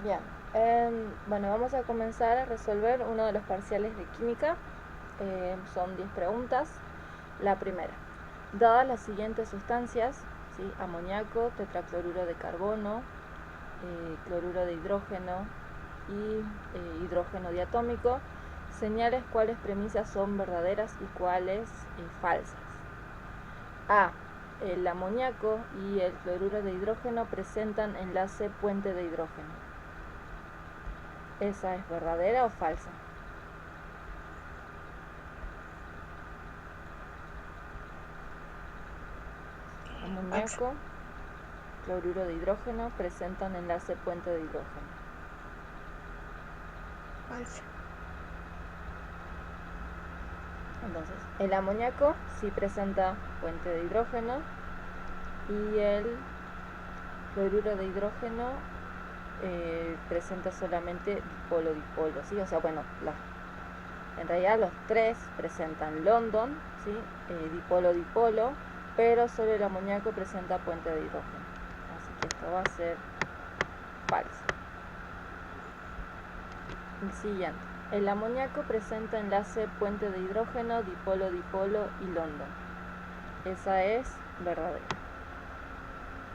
Bien, bueno, vamos a comenzar a resolver uno de los parciales de química. Son 10 preguntas. La primera, dadas las siguientes sustancias, ¿sí? Amoníaco, tetracloruro de carbono, cloruro de hidrógeno y hidrógeno diatómico, señales cuáles premisas son verdaderas y cuáles falsas. A. El amoníaco y el cloruro de hidrógeno presentan enlace puente de hidrógeno. ¿Esa es verdadera o falsa? Amoníaco, cloruro de hidrógeno presentan enlace puente de hidrógeno. Falsa. Entonces, el amoníaco sí presenta puente de hidrógeno y el cloruro de hidrógeno presenta solamente dipolo-dipolo, ¿sí? O sea, bueno, en realidad los tres presentan London, ¿sí? Dipolo-dipolo, pero solo el amoníaco presenta puente de hidrógeno. Así que esto va a ser falso. El siguiente. El amoníaco presenta enlace puente de hidrógeno, dipolo-dipolo y London. Esa es verdadera.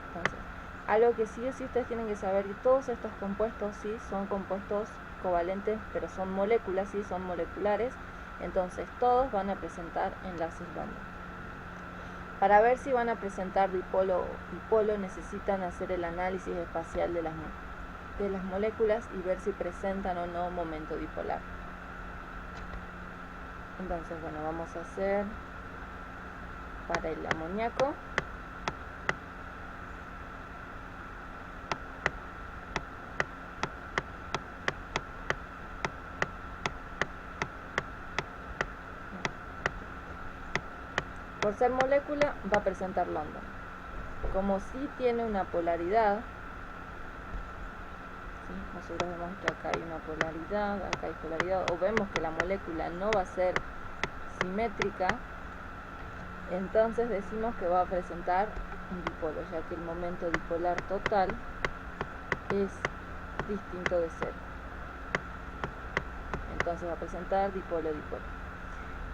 Entonces, algo que sí o sí ustedes tienen que saber, que todos estos compuestos sí son compuestos covalentes, pero son moléculas, sí son moleculares. Entonces, todos van a presentar enlaces London. Para ver si van a presentar dipolo o dipolo, necesitan hacer el análisis espacial de las moléculas y ver si presentan o no momento dipolar. Entonces, bueno, vamos a hacer para el amoníaco. Por ser molécula va a presentar London. Como sí tiene una polaridad, ¿sí? Nosotros vemos que acá hay una polaridad, acá hay polaridad, o vemos que la molécula no va a ser simétrica, entonces decimos que va a presentar un dipolo, ya que el momento dipolar total es distinto de cero. Entonces va a presentar dipolo-dipolo.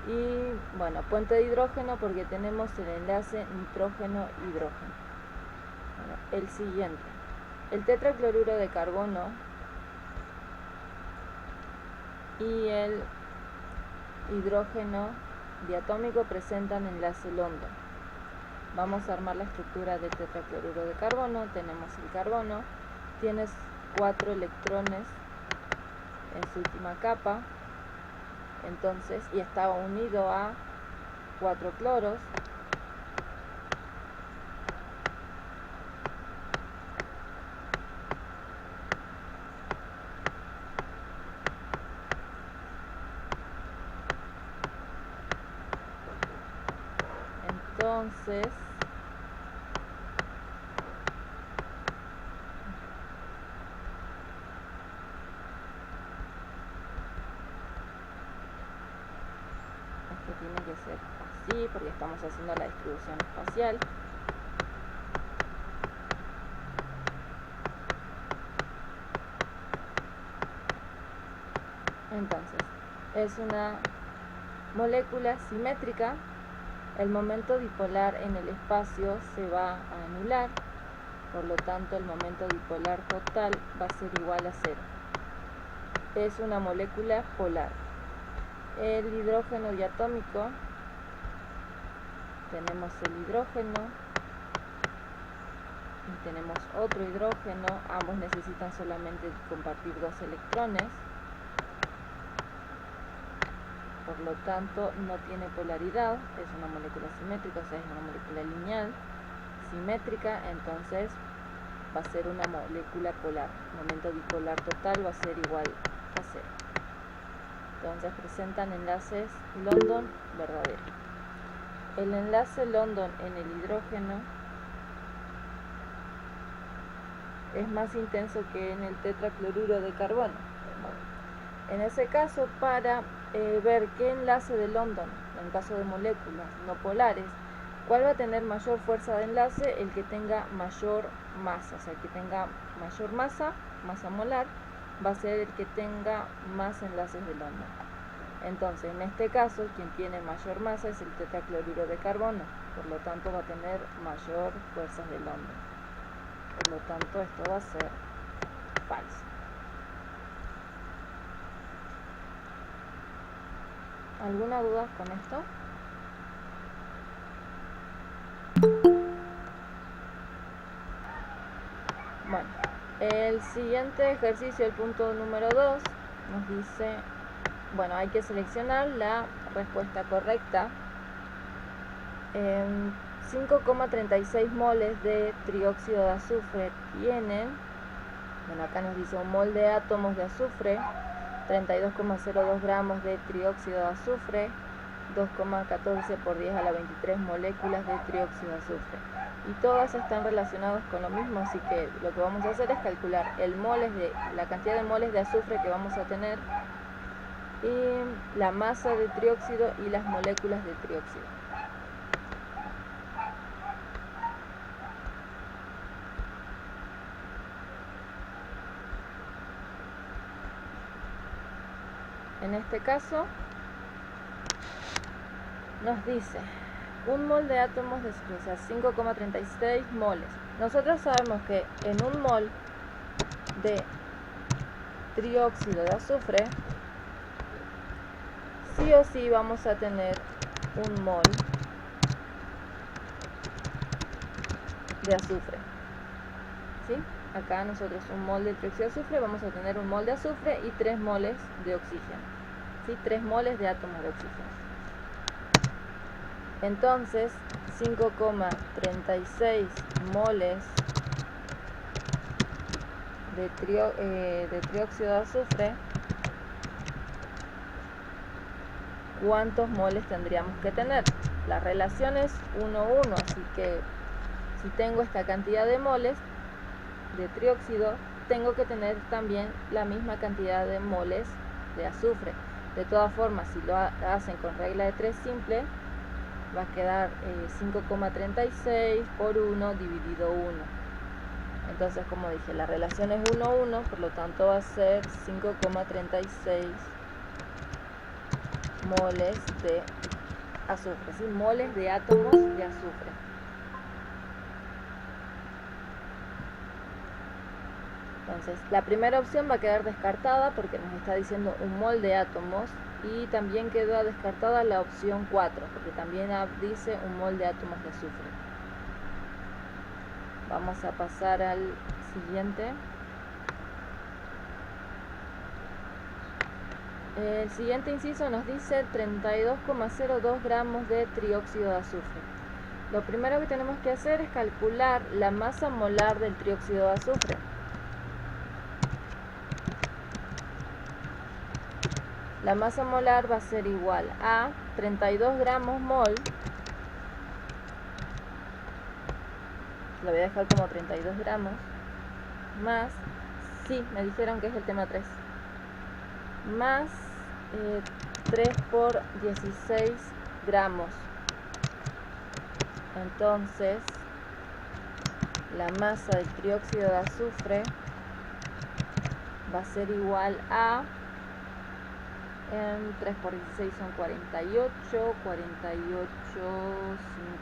Y bueno, puente de hidrógeno porque tenemos el enlace nitrógeno-hidrógeno. Bueno, el siguiente. El tetracloruro de carbono y el hidrógeno diatómico presentan enlace London. Vamos a armar la estructura del tetracloruro de carbono. Tenemos el carbono, tiene 4 electrones en su última capa, entonces, y está unido a 4 cloros. Entonces, esto tiene que ser así porque estamos haciendo la distribución espacial. Entonces, es una molécula simétrica. El momento dipolar en el espacio se va a anular, por lo tanto el momento dipolar total va a ser igual a 0. Es una molécula polar. El hidrógeno diatómico, tenemos el hidrógeno y tenemos otro hidrógeno, ambos necesitan solamente compartir 2 electrones, por lo tanto no tiene polaridad, es una molécula simétrica, o sea, es una molécula lineal, simétrica, entonces va a ser una molécula polar. El momento dipolar total va a ser igual a 0. Entonces presentan enlaces London verdadero. El enlace London en el hidrógeno es más intenso que en el tetracloruro de carbono. En ese caso, para ver qué enlace de London, en caso de moléculas no polares, cuál va a tener mayor fuerza de enlace, el que tenga mayor masa, o sea, que tenga mayor masa molar, va a ser el que tenga más enlaces de London. Entonces, en este caso, quien tiene mayor masa es el tetracloruro de carbono, por lo tanto va a tener mayor fuerzas de London. Por lo tanto, esto va a ser falso. ¿Alguna duda con esto? Bueno, el siguiente ejercicio, el punto número 2, nos dice, bueno, hay que seleccionar la respuesta correcta. 5,36 moles de trióxido de azufre tienen, bueno, acá nos dice un mol de átomos de azufre, 32,02 gramos de trióxido de azufre, 2,14 por 10 a la 23 moléculas de trióxido de azufre. Y todas están relacionadas con lo mismo, así que lo que vamos a hacer es calcular la cantidad de moles de azufre que vamos a tener, y la masa de trióxido y las moléculas de trióxido. En este caso nos dice un mol de átomos de azufre, o sea, 5,36 moles. Nosotros sabemos que en un mol de trióxido de azufre, sí o sí vamos a tener un mol de azufre. ¿Sí? Acá nosotros un mol de trióxido de azufre vamos a tener un mol de azufre y 3 moles de oxígeno. ¿Sí? 3 moles de átomos de oxígeno. Entonces, 5,36 moles de trióxido de azufre, ¿cuántos moles tendríamos que tener? La relación es 1:1, así que si tengo esta cantidad de moles de trióxido, tengo que tener también la misma cantidad de moles de azufre. De todas formas, si lo hacen con regla de 3 simple, va a quedar 5,36 por 1 dividido 1. Entonces, como dije, la relación es 1:1, por lo tanto va a ser 5,36 moles de azufre, ¿sí? Moles de átomos de azufre. Entonces, la primera opción va a quedar descartada porque nos está diciendo un mol de átomos, y también queda descartada la opción 4 porque también dice un mol de átomos de azufre. Vamos a pasar al siguiente. El siguiente inciso nos dice 32,02 gramos de trióxido de azufre. Lo primero que tenemos que hacer es calcular la masa molar del trióxido de azufre. La masa molar va a ser igual a 32 gramos mol, lo voy a dejar como 32 gramos, más, sí, me dijeron que es el tema 3, más 3 por 16 gramos. Entonces, la masa del trióxido de azufre va a ser igual a 3 por 16 son 48,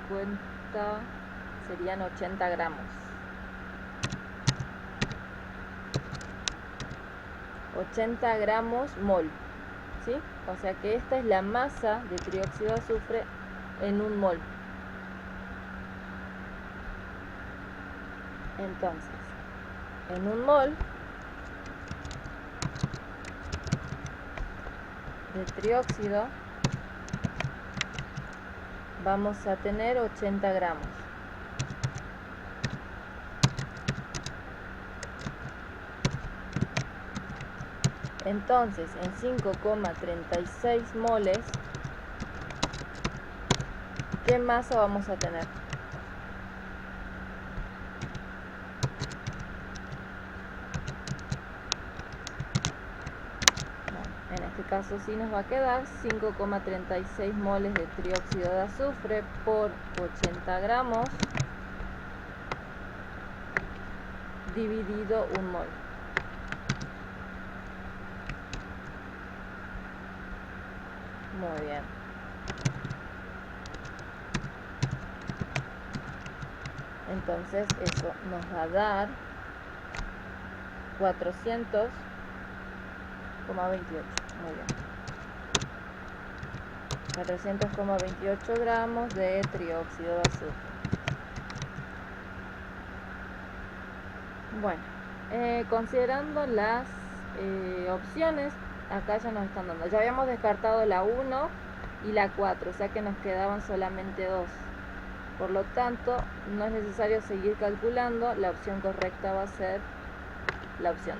50, serían 80 gramos. 80 gramos mol, ¿sí? O sea que esta es la masa de trióxido de azufre en un mol. Entonces, en un mol de trióxido vamos a tener 80 gramos. Entonces, en 5,36 moles, ¿qué masa vamos a tener? En este caso sí nos va a quedar 5,36 moles de trióxido de azufre por 80 gramos dividido 1 mol. Muy bien. Entonces eso nos va a dar 400,28. Muy bien. 400,28 gramos de trióxido de azufre. Bueno, considerando las opciones, acá ya nos están dando. Ya habíamos descartado la 1 y la 4, o sea que nos quedaban solamente 2. Por lo tanto, no es necesario seguir calculando. La opción correcta va a ser la opción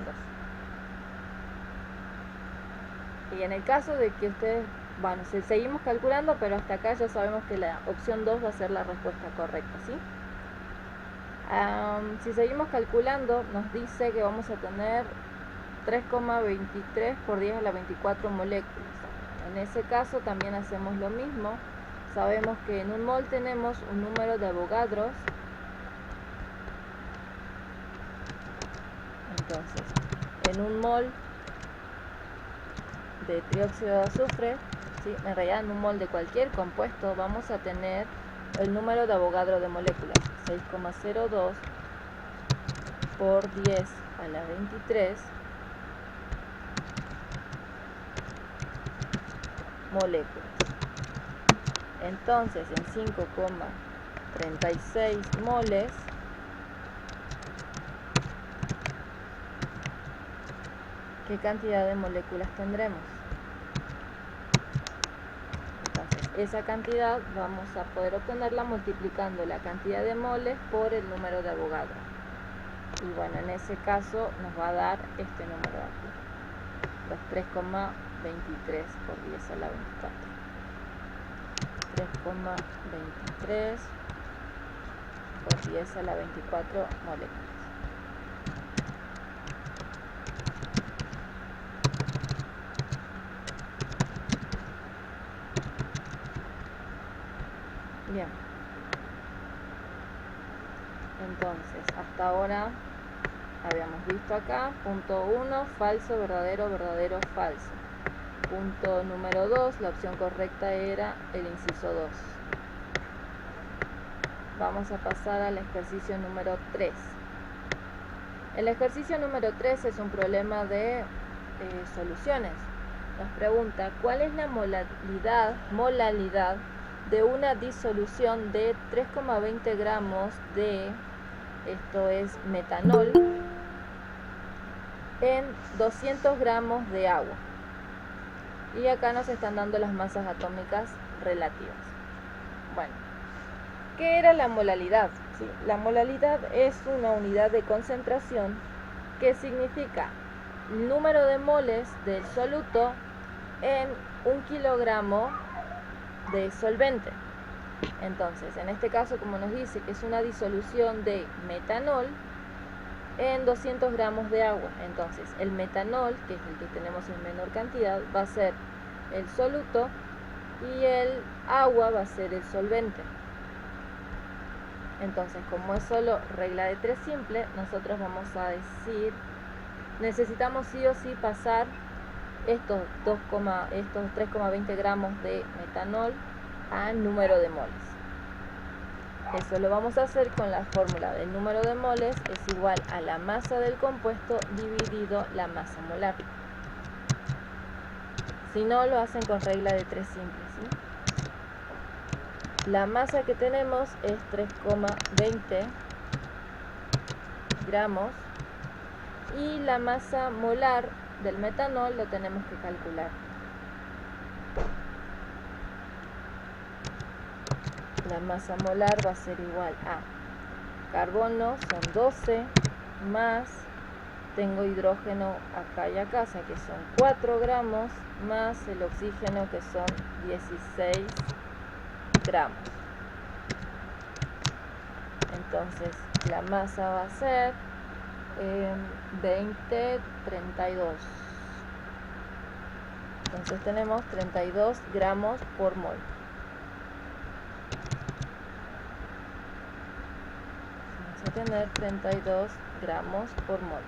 2. Y en el caso de que ustedes, bueno, seguimos calculando, pero hasta acá ya sabemos que la opción 2 va a ser la respuesta correcta, ¿sí? Si seguimos calculando, nos dice que vamos a tener 3,23 por 10 a la 24 moléculas. En ese caso también hacemos lo mismo. Sabemos que en un mol tenemos un número de Avogadros. Entonces, en un mol de trióxido de azufre, ¿sí? En realidad en un mol de cualquier compuesto vamos a tener el número de Avogadro de moléculas, 6,02 por 10 a la 23 moléculas. Entonces, en 5,36 moles ¿qué cantidad de moléculas tendremos? Entonces, esa cantidad vamos a poder obtenerla multiplicando la cantidad de moles por el número de Avogadro. Y bueno, en ese caso nos va a dar este número de aquí, los 3,23 por 10 a la 24. 3,23 por 10 a la 24 moléculas. Bien. Entonces, hasta ahora habíamos visto acá, punto 1, falso, verdadero, verdadero, falso. Punto número 2, la opción correcta era el inciso 2. Vamos a pasar al ejercicio número 3. El ejercicio número 3 es un problema de soluciones. Nos pregunta, ¿cuál es la molalidad de una disolución de 3,20 gramos de, esto es metanol, en 200 gramos de agua? Y acá nos están dando las masas atómicas relativas. Bueno, ¿qué era la molalidad? ¿Sí? La molalidad es una unidad de concentración que significa el número de moles del soluto en 1 kilogramo de solvente. Entonces, en este caso, como nos dice que es una disolución de metanol en 200 gramos de agua, entonces el metanol, que es el que tenemos en menor cantidad, va a ser el soluto y el agua va a ser el solvente. Entonces, como es solo regla de 3 simple, nosotros vamos a decir, necesitamos sí o sí pasar estos 3,20 gramos de metanol a número de moles. Eso lo vamos a hacer con la fórmula del número de moles es igual a la masa del compuesto dividido la masa molar. Si no, lo hacen con regla de 3 simple, ¿sí? La masa que tenemos es 3,20 gramos y la masa molar del metanol lo tenemos que calcular. La masa molar va a ser igual a carbono, son 12, más, tengo hidrógeno acá y acá, o sea que son 4 gramos, más el oxígeno que son 16 gramos. Entonces la masa va a ser 20,32. Entonces tenemos 32 gramos por mol. Vamos a tener 32 gramos por mol.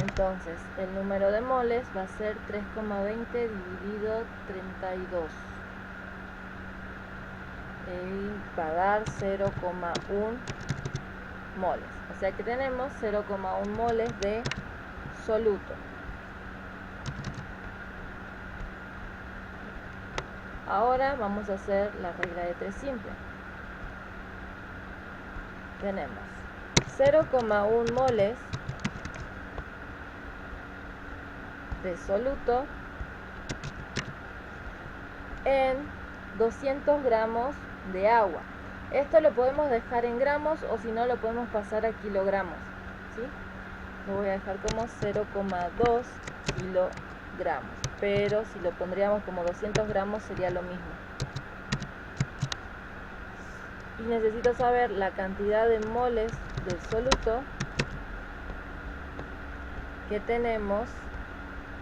Entonces, el número de moles va a ser 3,20 dividido 32. Y va a dar 0,1 moles. O sea que tenemos 0,1 moles de soluto. Ahora vamos a hacer la regla de 3 simple. Tenemos 0,1 moles de soluto en 200 gramos de agua. Esto lo podemos dejar en gramos o si no lo podemos pasar a kilogramos, ¿sí? Lo voy a dejar como 0,2 kilogramos, pero si lo pondríamos como 200 gramos sería lo mismo. Y necesito saber la cantidad de moles del soluto que tenemos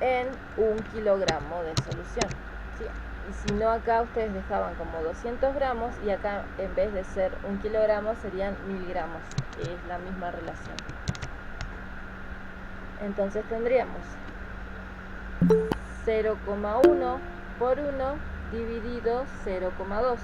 en 1 kilogramo de solución, ¿sí? Y si no, acá ustedes dejaban como 200 gramos y acá en vez de ser 1 kilogramo serían 1000 gramos, que es la misma relación. Entonces tendríamos 0,1 por 1 dividido 0,2.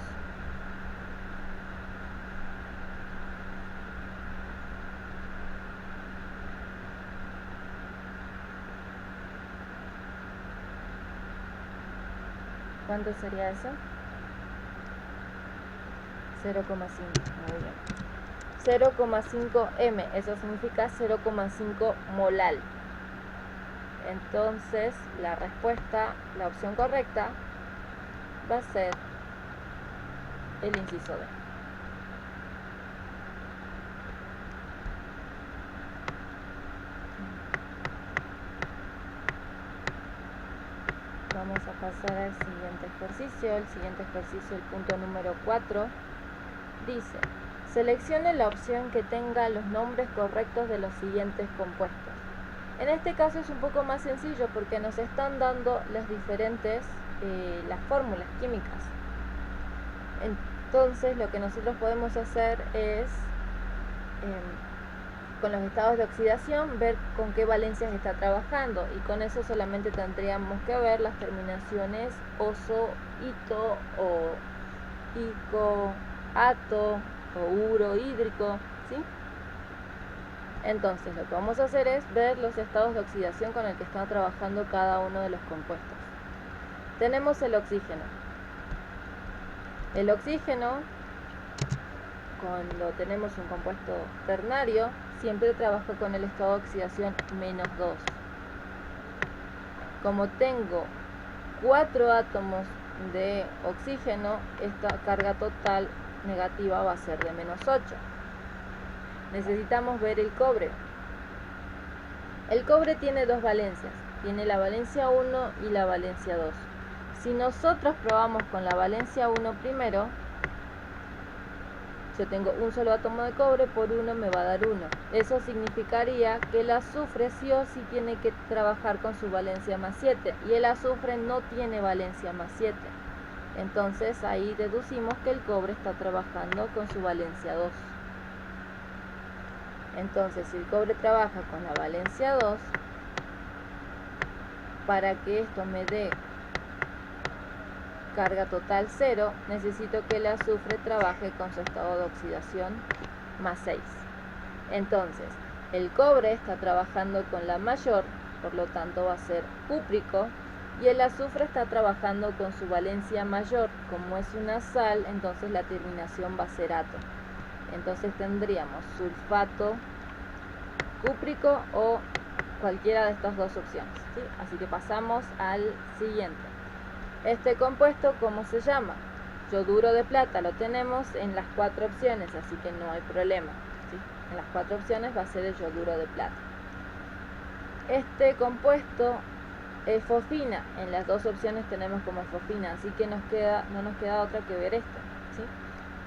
¿Cuánto sería eso? 0,5. Muy bien. 0,5 m, eso significa 0,5 molal. Entonces la respuesta, la opción correcta va a ser el inciso D. Vamos a pasar al siguiente ejercicio. El siguiente ejercicio, el punto número 4, dice: seleccione la opción que tenga los nombres correctos de los siguientes compuestos. En este caso es un poco más sencillo porque nos están dando las diferentes, las fórmulas químicas. Entonces lo que nosotros podemos hacer es, con los estados de oxidación, ver con qué valencias está trabajando, y con eso solamente tendríamos que ver las terminaciones oso, ito o ico, ato o uro, hídrico, ¿sí? Entonces lo que vamos a hacer es ver los estados de oxidación con el que está trabajando cada uno de los compuestos. Tenemos el oxígeno. El oxígeno, cuando tenemos un compuesto ternario, siempre trabaja con el estado de oxidación -2. Como tengo 4 átomos de oxígeno, esta carga total negativa va a ser de -8. Necesitamos ver el cobre. El cobre tiene dos valencias, tiene la valencia 1 y la valencia 2. Si nosotros probamos con la valencia 1 primero, yo tengo un solo átomo de cobre, por 1 me va a dar 1. Eso significaría que el azufre sí o sí tiene que trabajar con su valencia +7, y el azufre no tiene valencia +7. Entonces ahí deducimos que el cobre está trabajando con su valencia 2. Entonces, si el cobre trabaja con la valencia 2, para que esto me dé carga total 0, necesito que el azufre trabaje con su estado de oxidación +6. Entonces, el cobre está trabajando con la mayor, por lo tanto va a ser cúprico, y el azufre está trabajando con su valencia mayor. Como es una sal, entonces la terminación va a ser ato. Entonces tendríamos sulfato cúprico o cualquiera de estas dos opciones, ¿sí? Así que pasamos al siguiente. Este compuesto, ¿cómo se llama? Yoduro de plata. Lo tenemos en las 4 opciones, así que no hay problema, ¿sí? En las 4 opciones va a ser el yoduro de plata. Este compuesto es fosfina. En las 2 opciones tenemos como fosfina, así que no nos queda otra que ver esto, ¿sí?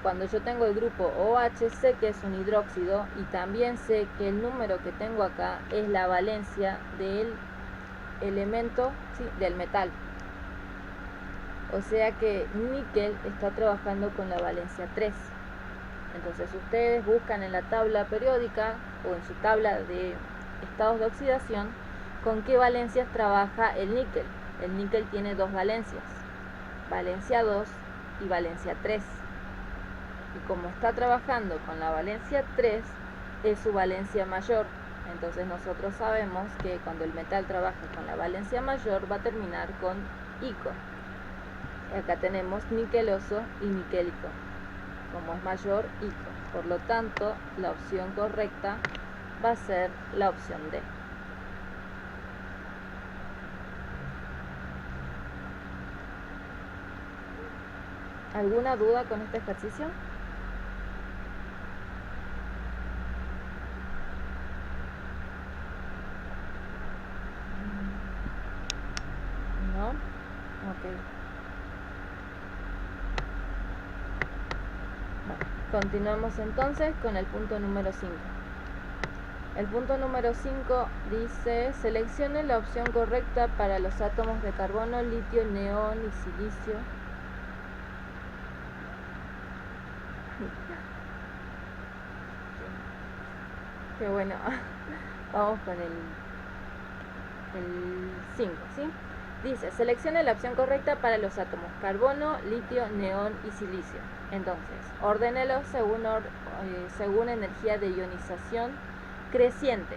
Cuando yo tengo el grupo OH, sé que es un hidróxido, y también sé que el número que tengo acá es la valencia del elemento, ¿sí?, del metal. O sea que níquel está trabajando con la valencia 3. Entonces ustedes buscan en la tabla periódica o en su tabla de estados de oxidación con qué valencias trabaja el níquel. El níquel tiene dos valencias, valencia 2 y valencia 3. Y como está trabajando con la valencia 3, es su valencia mayor. Entonces nosotros sabemos que cuando el metal trabaja con la valencia mayor va a terminar con ico. Acá tenemos niqueloso y niquélico. Como es mayor, ico. Por lo tanto, la opción correcta va a ser la opción D. ¿Alguna duda con este ejercicio? ¿No? Ok. Bueno, continuamos entonces con el punto número 5. El punto número 5 dice: seleccione la opción correcta para los átomos de carbono, litio, neón y silicio. Qué bueno. Vamos con el 5, ¿sí? Dice: seleccione la opción correcta para los átomos carbono, litio, neón y silicio. Entonces, ordénelos según energía de ionización creciente.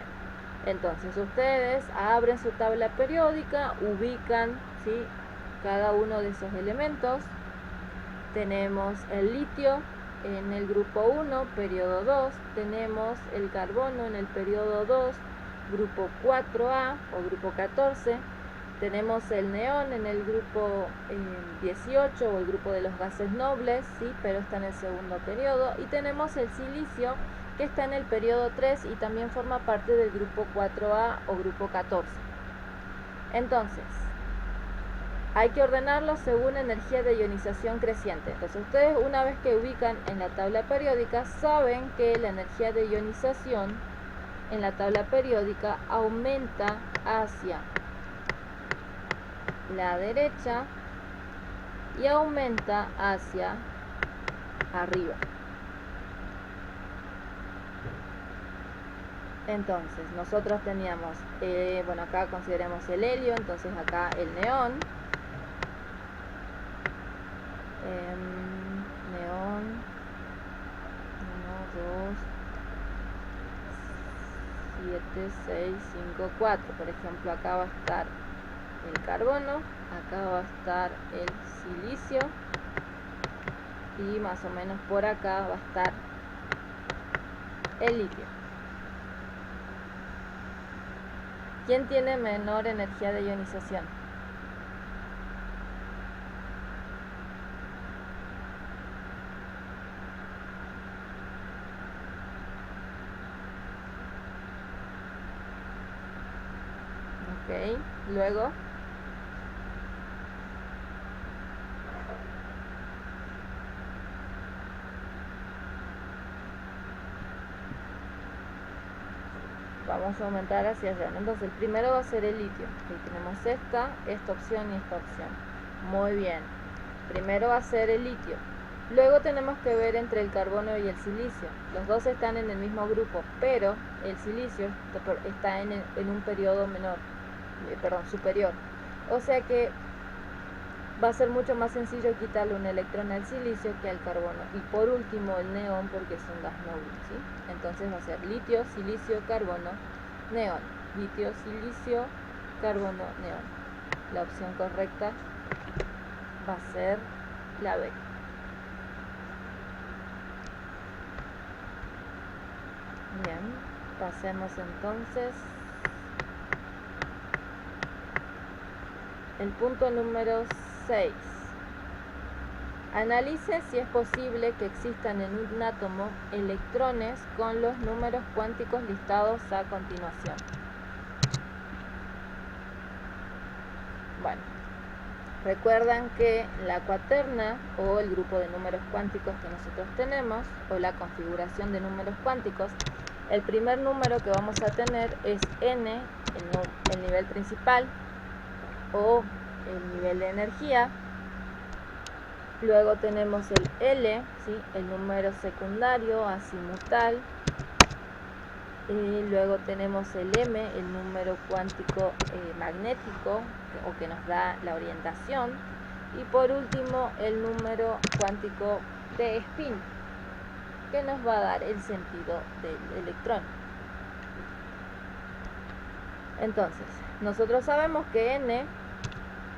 Entonces, ustedes abren su tabla periódica, ubican, ¿sí?, cada uno de esos elementos. Tenemos el litio en el grupo 1, periodo 2. Tenemos el carbono en el periodo 2, grupo 4A o grupo 14. Tenemos el neón en el grupo 18 o el grupo de los gases nobles, ¿sí?, pero está en el segundo periodo. Y tenemos el silicio que está en el periodo 3 y también forma parte del grupo 4A o grupo 14. Entonces, hay que ordenarlos según energía de ionización creciente. Entonces ustedes, una vez que ubican en la tabla periódica, saben que la energía de ionización en la tabla periódica aumenta hacia la derecha y aumenta hacia arriba. Entonces nosotros teníamos, bueno, acá consideremos el helio, entonces acá el neón. Neón 1, 2, 7, 6, 5, 4. Por ejemplo, acá va a estar el carbono, acá va a estar el silicio y más o menos por acá va a estar el litio. ¿Quién tiene menor energía de ionización? Ok, luego vamos a aumentar hacia allá. Entonces el primero va a ser el litio. Aquí tenemos esta opción y esta opción. Muy bien. Primero va a ser el litio. Luego tenemos que ver entre el carbono y el silicio. Los dos están en el mismo grupo, pero el silicio está en un periodo superior. O sea que va a ser mucho más sencillo quitarle un electrón al silicio que al carbono. Y por último el neón, porque es un gas noble, ¿sí? Entonces va a ser litio, silicio, carbono, neón. Litio, silicio, carbono, neón. La opción correcta va a ser la B. Bien, pasemos entonces. El punto número 6. Analice si es posible que existan en un átomo electrones con los números cuánticos listados a continuación. Bueno, recuerdan que la cuaterna o el grupo de números cuánticos que nosotros tenemos, o la configuración de números cuánticos, el primer número que vamos a tener es n, el nivel principal o el nivel de energía. Luego tenemos el L, ¿sí? El número secundario azimutal. Y luego tenemos el M, el número cuántico magnético, o que nos da la orientación. Y por último, el número cuántico de spin, que nos va a dar el sentido del electrón. Entonces, nosotros sabemos que N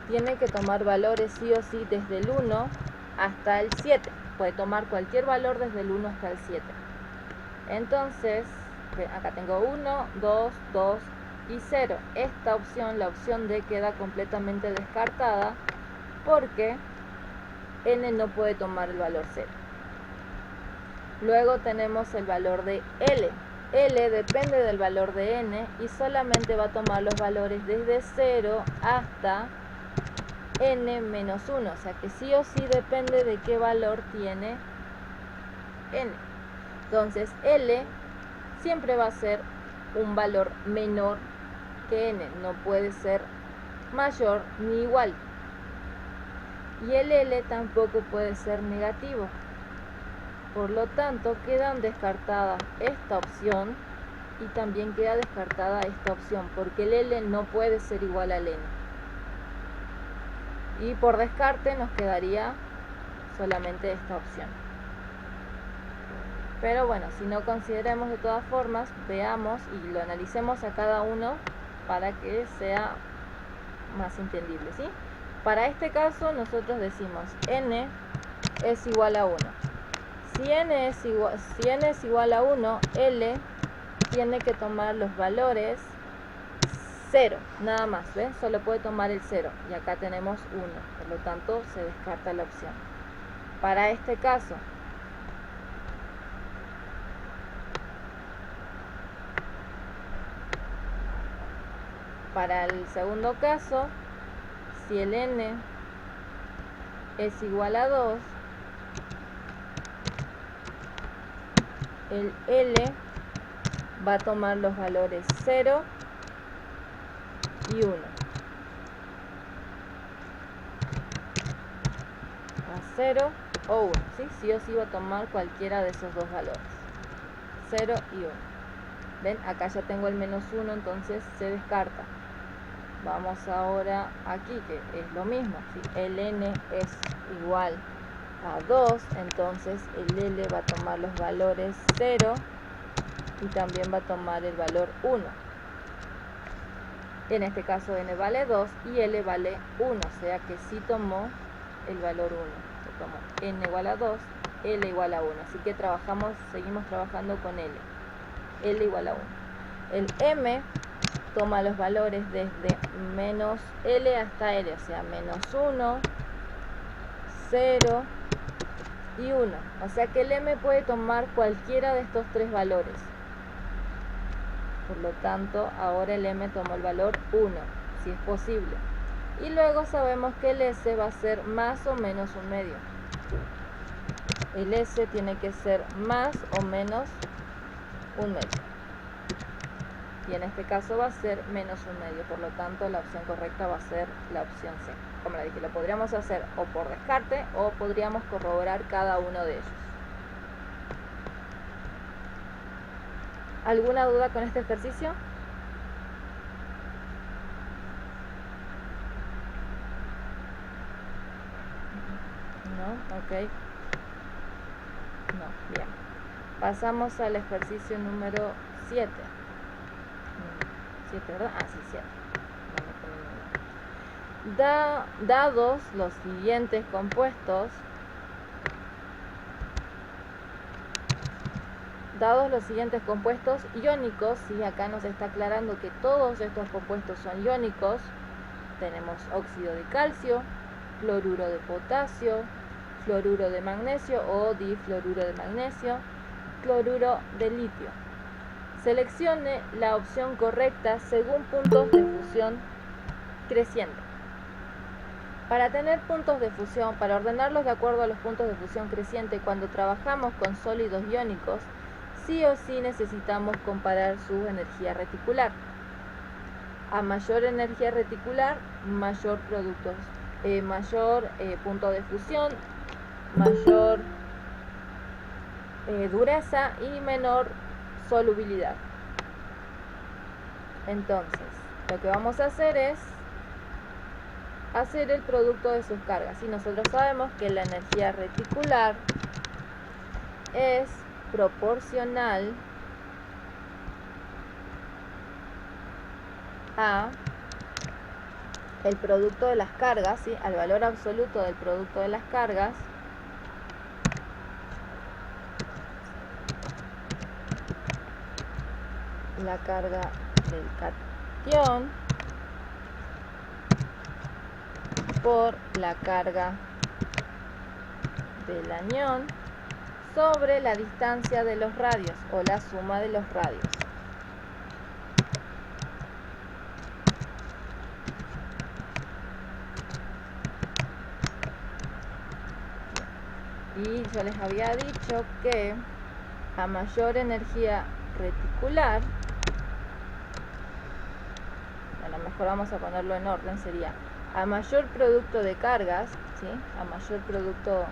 tiene que tomar valores sí o sí desde el 1 hasta el 7. Puede tomar cualquier valor desde el 1 hasta el 7. Entonces, acá tengo 1, 2, 2 y 0. Esta opción, la opción D, queda completamente descartada porque N no puede tomar el valor 0. Luego tenemos el valor de L. L depende del valor de N y solamente va a tomar los valores desde 0 hasta N menos 1. O sea que sí o sí depende de qué valor tiene N. Entonces L siempre va a ser un valor menor que N. No puede ser mayor ni igual. Y el L tampoco puede ser negativo. Por lo tanto, quedan descartadas esta opción y también queda descartada esta opción, porque el L no puede ser igual al N. Y por descarte nos quedaría solamente esta opción. Pero bueno, si no consideremos de todas formas, veamos y lo analicemos a cada uno para que sea más entendible, ¿sí? Para este caso nosotros decimos N es igual a 1. Si n es igual a 1, L tiene que tomar los valores 0, nada más, ¿ven? Solo puede tomar el 0 y acá tenemos 1, por lo tanto se descarta la opción. Para este caso, para el segundo caso, si el N es igual a 2, el L va a tomar los valores 0 y 1. A 0 o 1, ¿sí? Sí o sí va a tomar cualquiera de esos dos valores, 0 y 1. ¿Ven? Acá ya tengo el menos 1, entonces se descarta. Vamos ahora aquí, que es lo mismo, ¿sí? El N es igual a 2, entonces el L va a tomar los valores 0 y también va a tomar el valor 1. En este caso N vale 2 y L vale 1, o sea que sí tomó el valor 1. Se tomó N igual a 2, L igual a 1, así que seguimos trabajando con L. L igual a 1. El M toma los valores desde menos L hasta L, o sea, menos 1, 0 y 1. O sea que el M puede tomar cualquiera de estos tres valores. Por lo tanto, ahora el M tomó el valor 1, si es posible. Y luego sabemos que el S va a ser más o menos un medio. El S tiene que ser más o menos un medio. Y en este caso va a ser menos un medio. Por lo tanto, la opción correcta va a ser la opción C. Como les dije, lo podríamos hacer o por descarte o podríamos corroborar cada uno de ellos. ¿Alguna duda con este ejercicio? ¿No? Ok. No, bien. Pasamos al ejercicio número 7. 7, ¿verdad? Ah, sí, 7. Dados los siguientes compuestos, iónicos, y acá nos está aclarando que todos estos compuestos son iónicos. Tenemos óxido de calcio, cloruro de potasio, fluoruro de magnesio o difluoruro de magnesio, cloruro de litio. Seleccione la opción correcta según puntos de fusión creciente. Para tener puntos de fusión, para ordenarlos de acuerdo a los puntos de fusión creciente, cuando trabajamos con sólidos iónicos, sí o sí necesitamos comparar su energía reticular. A mayor energía reticular, mayor punto de fusión, mayor dureza y menor solubilidad. Entonces, lo que vamos a hacer es hacer el producto de sus cargas. Y nosotros sabemos que la energía reticular es proporcional a el producto de las cargas, ¿sí? Al valor absoluto del producto de las cargas la carga del catión por la carga del anión sobre la distancia de los radios o la suma de los radios. Y yo les había dicho que a mayor energía reticular, bueno, mejor vamos a ponerlo en orden, sería a mayor producto de cargas, ¿sí? A mayor producto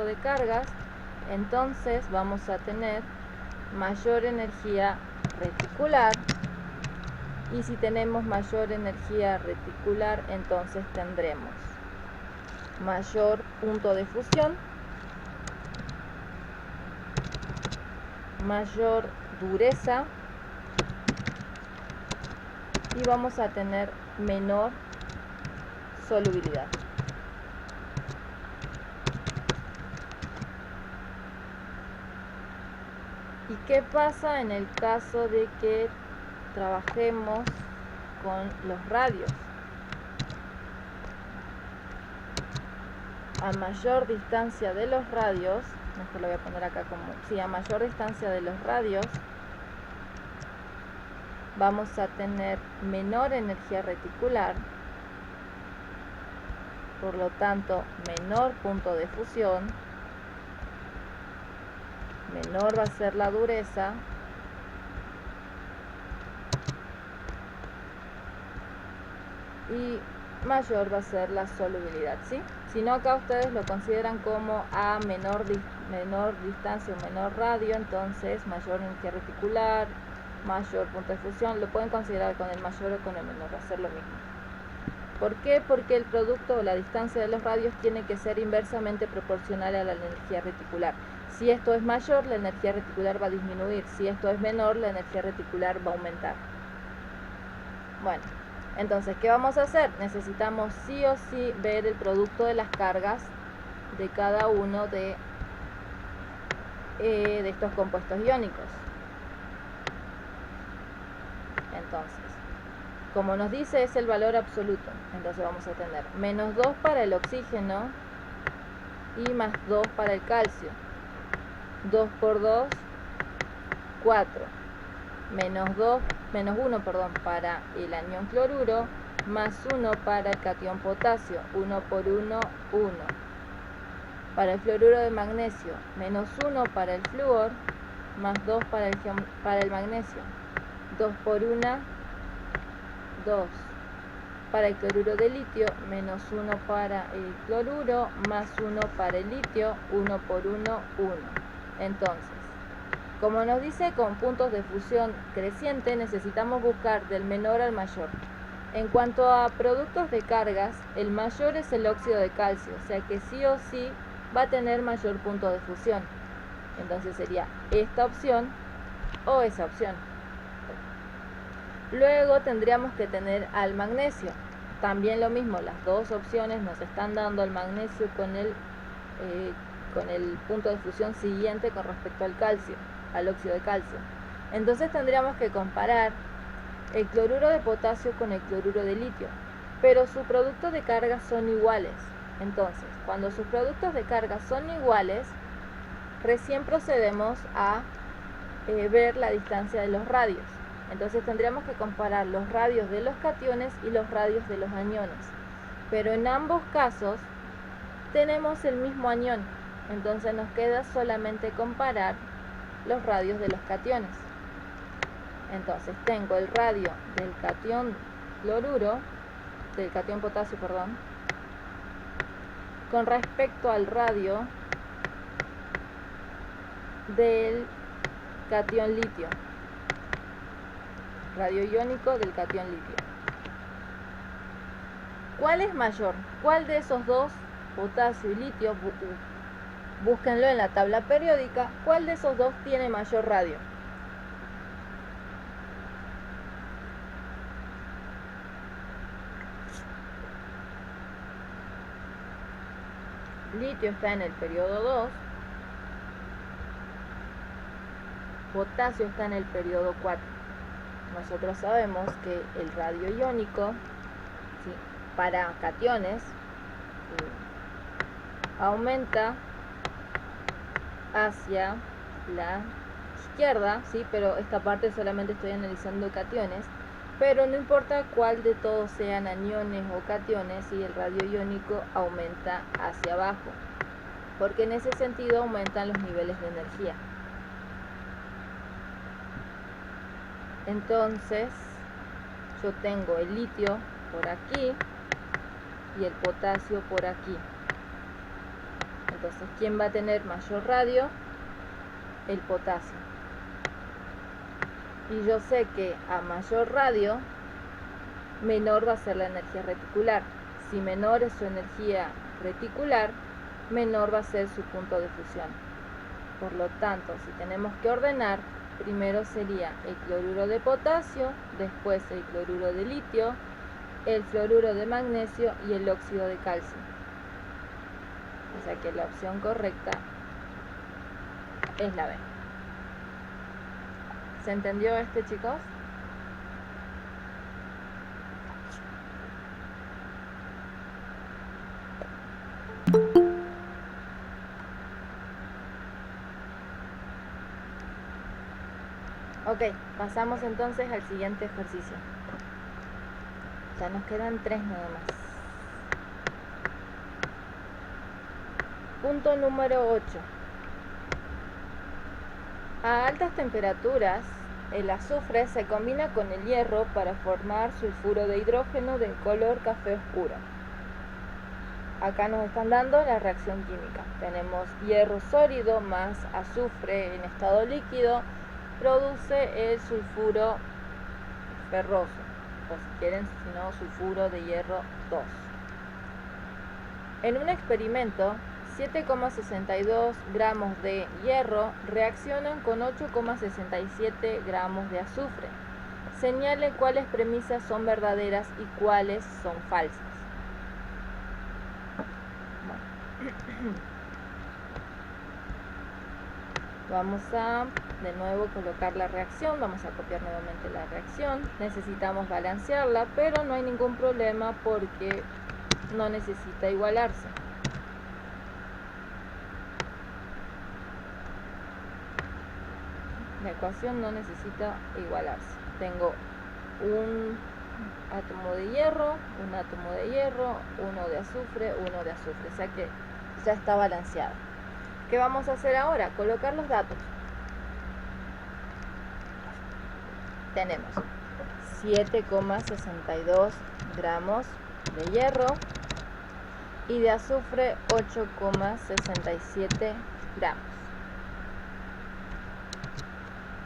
de cargas, entonces vamos a tener mayor energía reticular. Y si tenemos mayor energía reticular, entonces tendremos mayor punto de fusión, mayor dureza y vamos a tener menor solubilidad. ¿Y qué pasa en el caso de que trabajemos con los radios? A mayor distancia de los radios, mejor lo voy a poner acá como, sí, a mayor distancia de los radios, vamos a tener menor energía reticular, por lo tanto, menor punto de fusión, menor va a ser la dureza, y mayor va a ser la solubilidad, ¿sí? Si no, acá ustedes lo consideran como a menor distancia o menor radio, entonces mayor energía reticular, mayor punto de fusión, lo pueden considerar con el mayor o con el menor, va a ser lo mismo. ¿Por qué? Porque el producto o la distancia de los radios tiene que ser inversamente proporcional a la energía reticular. Si esto es mayor, la energía reticular va a disminuir. Si esto es menor, la energía reticular va a aumentar. Bueno, entonces, ¿qué vamos a hacer? Necesitamos sí o sí ver el producto de las cargas de cada uno de estos compuestos iónicos. Entonces, como nos dice, es el valor absoluto. Entonces vamos a tener menos 2 para el oxígeno y más 2 para el calcio. 2 por 2, 4. Menos 1 para el anión cloruro, más 1 para el catión potasio. 1 por 1, 1. Para el fluoruro de magnesio, menos 1 para el flúor, más 2 para el magnesio. 2 por 1, 2. Para el cloruro de litio, menos 1 para el cloruro, más 1 para el litio, 1 por 1, 1. Entonces, como nos dice con puntos de fusión creciente, necesitamos buscar del menor al mayor. En cuanto a productos de cargas, el mayor es el óxido de calcio, o sea que sí o sí va a tener mayor punto de fusión. Entonces sería esta opción o esa opción. Luego tendríamos que tener al magnesio. También lo mismo, las dos opciones nos están dando al magnesio con el punto de fusión siguiente con respecto al calcio, al óxido de calcio. Entonces tendríamos que comparar el cloruro de potasio con el cloruro de litio, pero sus productos de carga son iguales. Entonces, cuando sus productos de carga son iguales, recién procedemos a ver la distancia de los radios. Entonces tendríamos que comparar los radios de los cationes y los radios de los aniones. Pero en ambos casos tenemos el mismo anión. Entonces nos queda solamente comparar los radios de los cationes. Entonces tengo el radio del catión cloruro del catión potasio, perdón, con respecto al radio del catión litio, radio iónico del catión litio. ¿Cuál es mayor? ¿Cuál de esos dos, potasio y litio, búsquenlo en la tabla periódica, cuál de esos dos tiene mayor radio? Litio está en el periodo 2, potasio está en el periodo 4. Nosotros sabemos que el radio iónico, ¿sí?, para cationes aumenta hacia la izquierda, ¿sí?, pero esta parte solamente estoy analizando cationes, pero no importa cuál de todos sean aniones o cationes, ¿sí?, el radio iónico aumenta hacia abajo, porque en ese sentido aumentan los niveles de energía. Entonces yo tengo el litio por aquí y el potasio por aquí. Entonces, ¿quién va a tener mayor radio? El potasio. Y yo sé que a mayor radio, menor va a ser la energía reticular. Si menor es su energía reticular, menor va a ser su punto de fusión. Por lo tanto, si tenemos que ordenar, primero sería el cloruro de potasio, después el cloruro de litio, el fluoruro de magnesio y el óxido de calcio. O sea que la opción correcta es la B. ¿Se entendió chicos? Ok, pasamos entonces al siguiente ejercicio. Ya nos quedan 3 nada más. Punto número 8. A altas temperaturas, el azufre se combina con el hierro para formar sulfuro de hidrógeno de color café oscuro. Acá nos están dando la reacción química. Tenemos hierro sólido más azufre en estado líquido, produce el sulfuro ferroso, o si quieren, si no, sulfuro de hierro 2. En un experimento, 7,62 gramos de hierro reaccionan con 8,67 gramos de azufre. Señale cuáles premisas son verdaderas y cuáles son falsas. Vamos a de nuevo colocar la reacción, vamos a copiar nuevamente la reacción. Necesitamos balancearla, pero no hay ningún problema porque no necesita igualarse. La ecuación no necesita igualarse. Tengo un átomo de hierro, un átomo de hierro, uno de azufre, uno de azufre. O sea que ya está balanceado. ¿Qué vamos a hacer ahora? Colocar los datos. Tenemos 7,62 gramos de hierro y de azufre 8,67 gramos.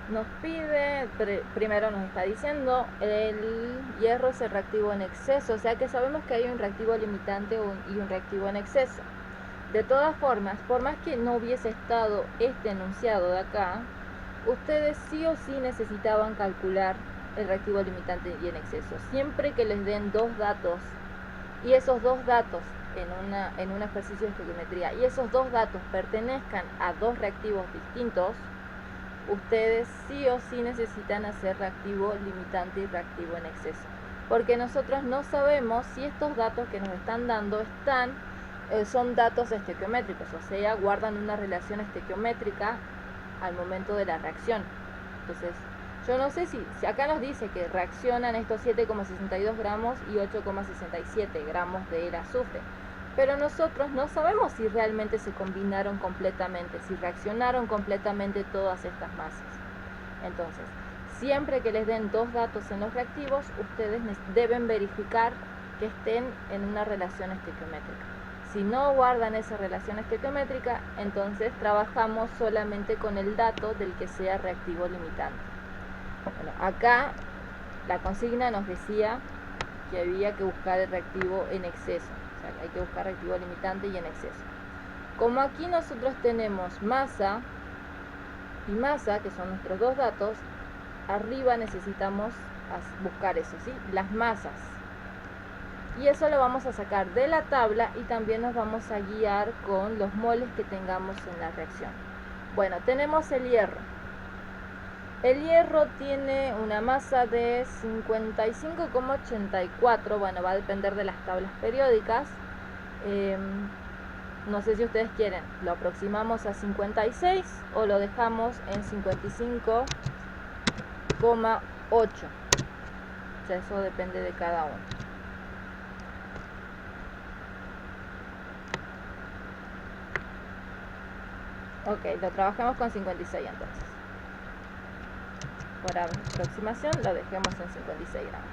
Nos pide, primero nos está diciendo, el hierro es el reactivo en exceso, o sea que sabemos que hay un reactivo limitante y un reactivo en exceso. De todas formas, por más que no hubiese estado este enunciado de acá, ustedes sí o sí necesitaban calcular el reactivo limitante y en exceso. Siempre que les den dos datos y esos dos datos en un ejercicio de estequiometría y esos dos datos pertenezcan a dos reactivos distintos, ustedes sí o sí necesitan hacer reactivo limitante y reactivo en exceso, porque nosotros no sabemos si estos datos que nos están dando son datos estequiométricos, o sea, guardan una relación estequiométrica al momento de la reacción. Entonces, yo no sé si acá nos dice que reaccionan estos 7,62 gramos y 8,67 gramos de azufre, pero nosotros no sabemos si realmente se combinaron completamente, si reaccionaron completamente todas estas masas. Entonces, siempre que les den dos datos en los reactivos, ustedes deben verificar que estén en una relación estequiométrica. Si no guardan esa relación estequiométrica, entonces trabajamos solamente con el dato del que sea reactivo limitante. Bueno, acá la consigna nos decía que había que buscar el reactivo en exceso, o sea, que hay que buscar reactivo limitante y en exceso. Como aquí nosotros tenemos masa y masa, que son nuestros dos datos, arriba necesitamos buscar eso, ¿sí? Las masas. Y eso lo vamos a sacar de la tabla y también nos vamos a guiar con los moles que tengamos en la reacción. Bueno, tenemos el hierro. El hierro tiene una masa de 55,84, bueno, va a depender de las tablas periódicas. No sé si ustedes quieren, lo aproximamos a 56 o lo dejamos en 55,8. O sea, eso depende de cada uno. Ok, lo trabajamos con 56 entonces. Por aproximación lo dejemos en 56 gramos.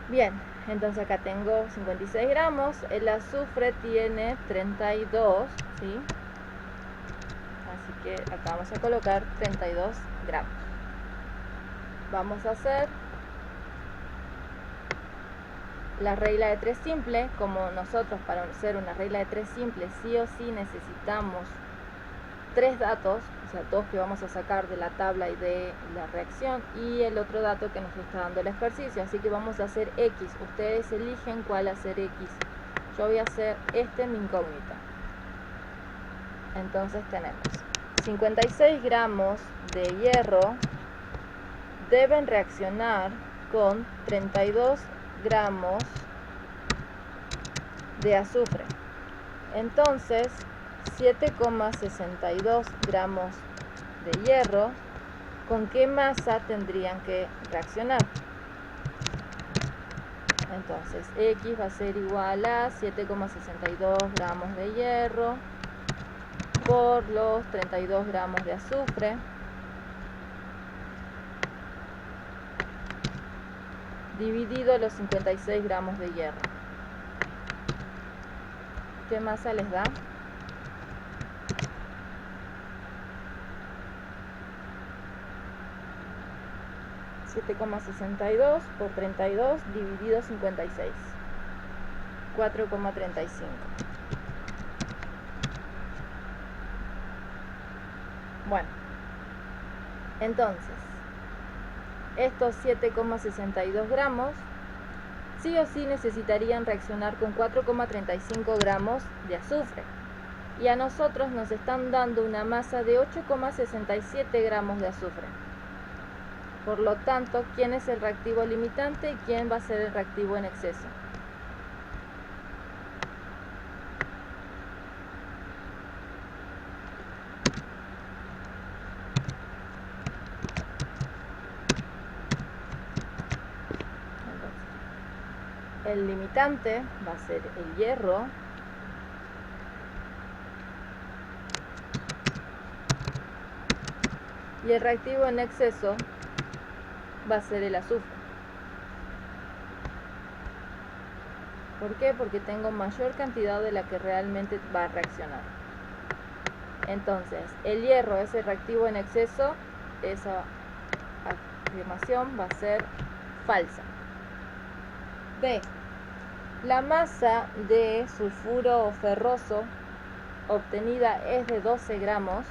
Bien, entonces acá tengo 56 gramos, el azufre tiene 32, ¿sí? Así que acá vamos a colocar 32 gramos. Vamos a hacer la regla de 3 simple. Como nosotros para hacer una regla de 3 simple sí o sí necesitamos 3 datos, o sea, 2 que vamos a sacar de la tabla y de la reacción y el otro dato que nos está dando el ejercicio, así que vamos a hacer X. Ustedes eligen cuál hacer X. Yo voy a hacer mi incógnita. Entonces tenemos 56 gramos de hierro deben reaccionar con 32 gramos de azufre. Entonces 7,62 gramos de hierro, ¿con qué masa tendrían que reaccionar? Entonces X va a ser igual a 7,62 gramos de hierro por los 32 gramos de azufre dividido los 56 gramos de hierro. ¿Qué masa les da? 7,62 por 32 dividido 56, 4,35. Bueno, entonces estos 7,62 gramos sí o sí necesitarían reaccionar con 4,35 gramos de azufre, y a nosotros nos están dando una masa de 8,67 gramos de azufre. Por lo tanto, ¿quién es el reactivo limitante y quién va a ser el reactivo en exceso? El limitante va a ser el hierro, y el reactivo en exceso va a ser el azufre. ¿Por qué? Porque tengo mayor cantidad de la que realmente va a reaccionar. Entonces, el hierro es el reactivo en exceso. Esa afirmación va a ser falsa. B. La masa de sulfuro ferroso obtenida es de 12 gramos.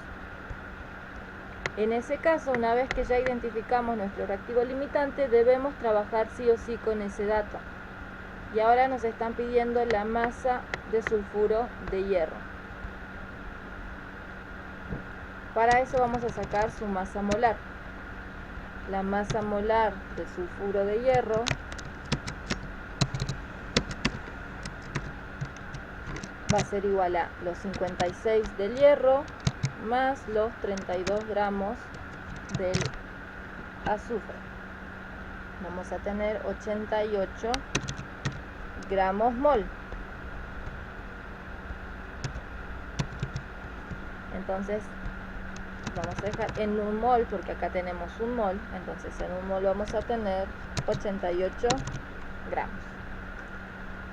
En ese caso, una vez que ya identificamos nuestro reactivo limitante, debemos trabajar sí o sí con ese dato. Y ahora nos están pidiendo la masa de sulfuro de hierro. Para eso vamos a sacar su masa molar. La masa molar de sulfuro de hierro va a ser igual a los 56 del hierro más los 32 gramos del azufre. Vamos a tener 88 gramos mol. Entonces vamos a dejar en un mol, porque acá tenemos un mol, entonces en un mol vamos a tener 88 gramos.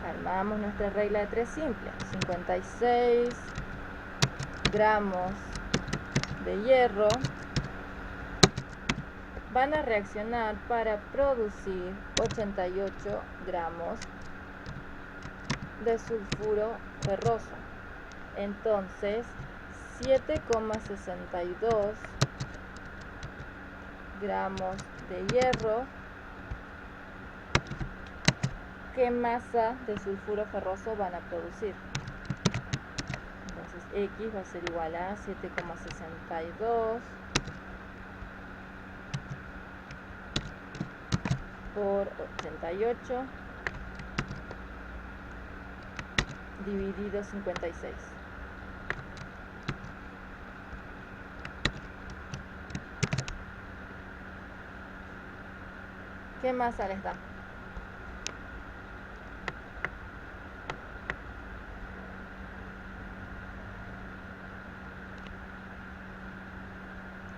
Armamos nuestra regla de 3 simple. 56 gramos de hierro van a reaccionar para producir 88 gramos de sulfuro ferroso. Entonces 7,62 gramos de hierro, ¿qué masa de sulfuro ferroso van a producir? Entonces X va a ser igual a 7,62 por 88 dividido 56. ¿Qué masa les da?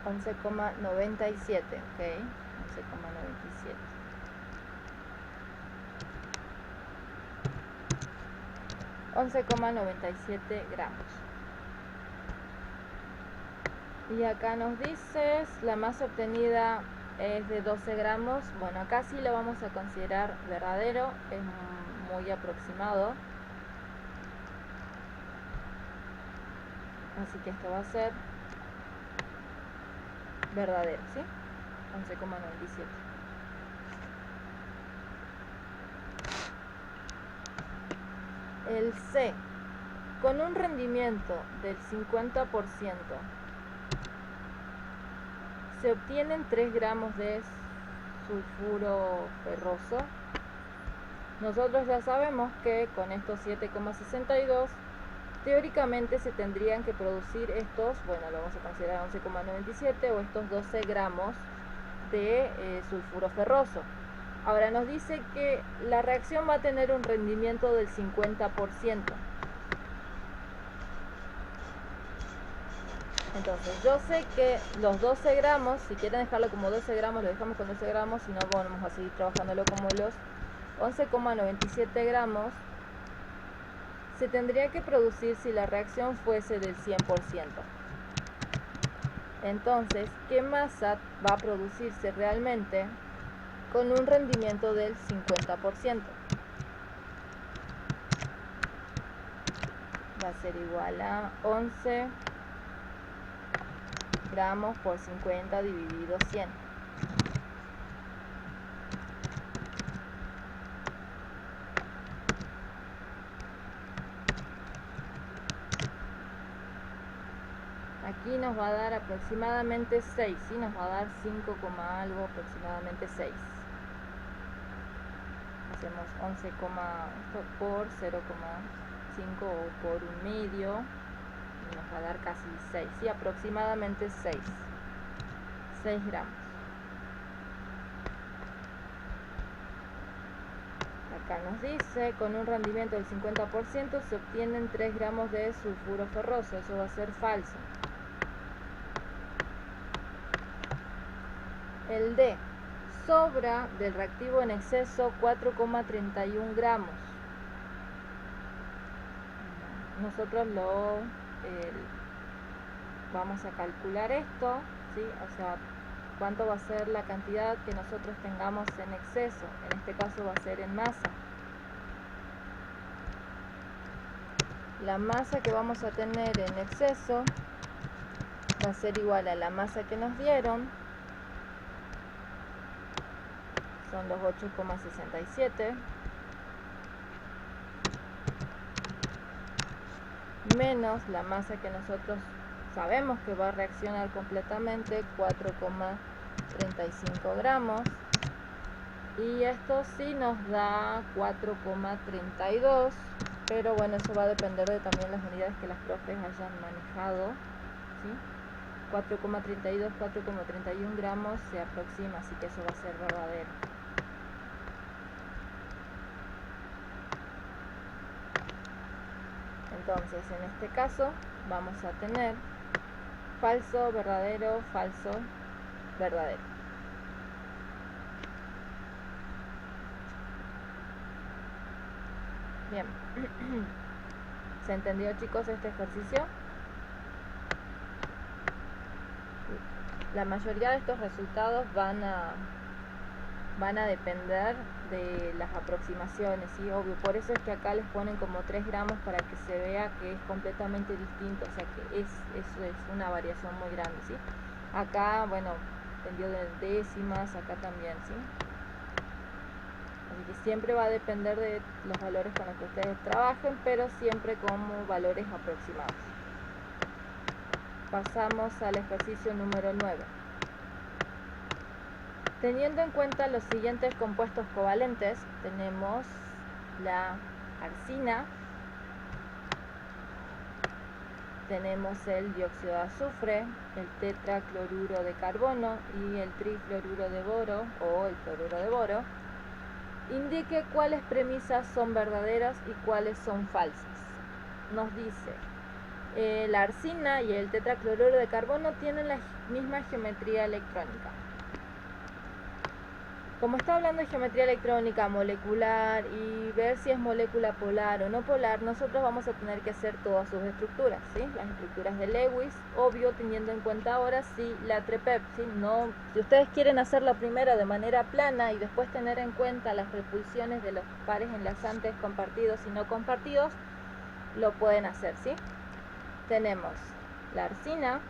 $11,97, ok, 11,97. $11,97 gramos. Y acá nos dice la masa obtenida es de 12 gramos. Bueno, acá sí lo vamos a considerar verdadero, es muy aproximado. Así que esto va a ser verdadero, ¿sí? 11,97. El C, con un rendimiento del 50%, se obtienen 3 gramos de sulfuro ferroso. Nosotros ya sabemos que con estos 7,62 teóricamente se tendrían que producir estos, bueno, lo vamos a considerar 11,97 o estos 12 gramos de sulfuro ferroso. Ahora nos dice que la reacción va a tener un rendimiento del 50%. Entonces yo sé que los 12 gramos, si quieren dejarlo como 12 gramos, lo dejamos con 12 gramos, si no, bueno, vamos a seguir trabajándolo como los 11,97 gramos se tendría que producir si la reacción fuese del 100%. Entonces, ¿qué masa va a producirse realmente con un rendimiento del 50%? Va a ser igual a 11 gramos por 50 dividido 100. Aquí nos va a dar aproximadamente 6, ¿sí? Nos va a dar 5, algo, aproximadamente 6. Hacemos 11, esto por 0,5 o por un medio. Y nos va a dar casi 6, ¿sí? Aproximadamente 6 gramos. Acá nos dice, con un rendimiento del 50% se obtienen 3 gramos de sulfuro ferroso. Eso va a ser falso. El D, sobra del reactivo en exceso 4,31 gramos. Nosotros vamos a calcular esto, ¿sí? O sea, cuánto va a ser la cantidad que nosotros tengamos en exceso. En este caso va a ser en masa. La masa que vamos a tener en exceso va a ser igual a la masa que nos dieron, son los 8,67, menos la masa que nosotros sabemos que va a reaccionar completamente, 4,35 gramos, y esto sí nos da 4,32, pero bueno, eso va a depender de también las unidades que las profes hayan manejado, ¿sí? 4,32, 4,31 gramos se aproxima, así que eso va a ser verdadero. Entonces, en este caso, vamos a tener falso, verdadero, falso, verdadero. Bien. ¿Se entendió, chicos, este ejercicio? La mayoría de estos resultados van a depender de las aproximaciones, ¿sí? Obvio, por eso es que acá les ponen como 3 gramos para que se vea que es completamente distinto, o sea que eso es una variación muy grande, ¿sí? Acá, bueno, dependió de décimas, acá también, ¿sí? Así que siempre va a depender de los valores con los que ustedes trabajen, pero siempre como valores aproximados. Pasamos al ejercicio número 9. Teniendo en cuenta los siguientes compuestos covalentes, tenemos la arsina, tenemos el dióxido de azufre, el tetracloruro de carbono y el trifluoruro de boro o el cloruro de boro. Indique cuáles premisas son verdaderas y cuáles son falsas. Nos dice, la arsina y el tetracloruro de carbono tienen la misma geometría electrónica. Como está hablando de geometría electrónica molecular y ver si es molécula polar o no polar, nosotros vamos a tener que hacer todas sus estructuras, ¿sí? Las estructuras de Lewis, obvio, teniendo en cuenta ahora si la TREPEP, ¿sí? No, si ustedes quieren hacerlo primero de manera plana y después tener en cuenta las repulsiones de los pares enlazantes compartidos y no compartidos, lo pueden hacer, ¿sí? Tenemos la arsina,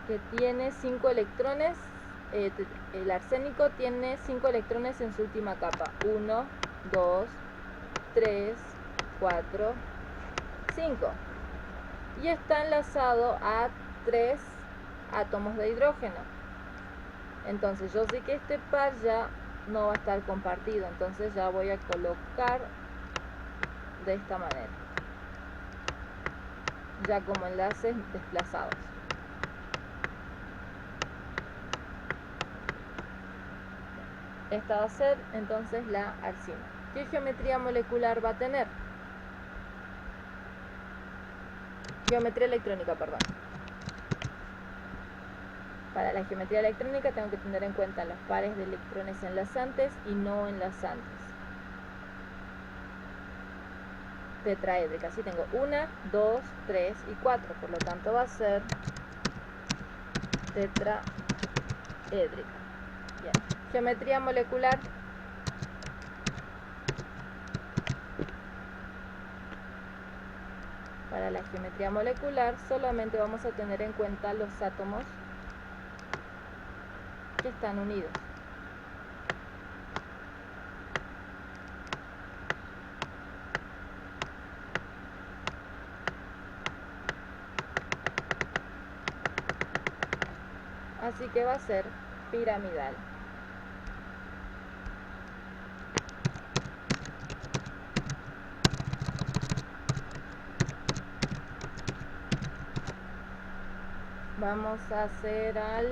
que tiene 5 electrones. El arsénico tiene 5 electrones en su última capa. 1, 2, 3, 4, 5. Y está enlazado a 3 átomos de hidrógeno. Entonces yo sé que este par ya no va a estar compartido. Entonces ya voy a colocar de esta manera, ya como enlaces desplazados. Esta va a ser entonces la arsina. ¿Qué geometría molecular va a tener? Geometría electrónica, perdón. Para la geometría electrónica tengo que tener en cuenta los pares de electrones enlazantes y no enlazantes. Tetraédrica, así tengo 1, 2, 3 y 4, por lo tanto va a ser tetraédrica. Bien. Geometría molecular. Para la geometría molecular solamente vamos a tener en cuenta los átomos que están unidos. Así que va a ser piramidal. Vamos a hacer al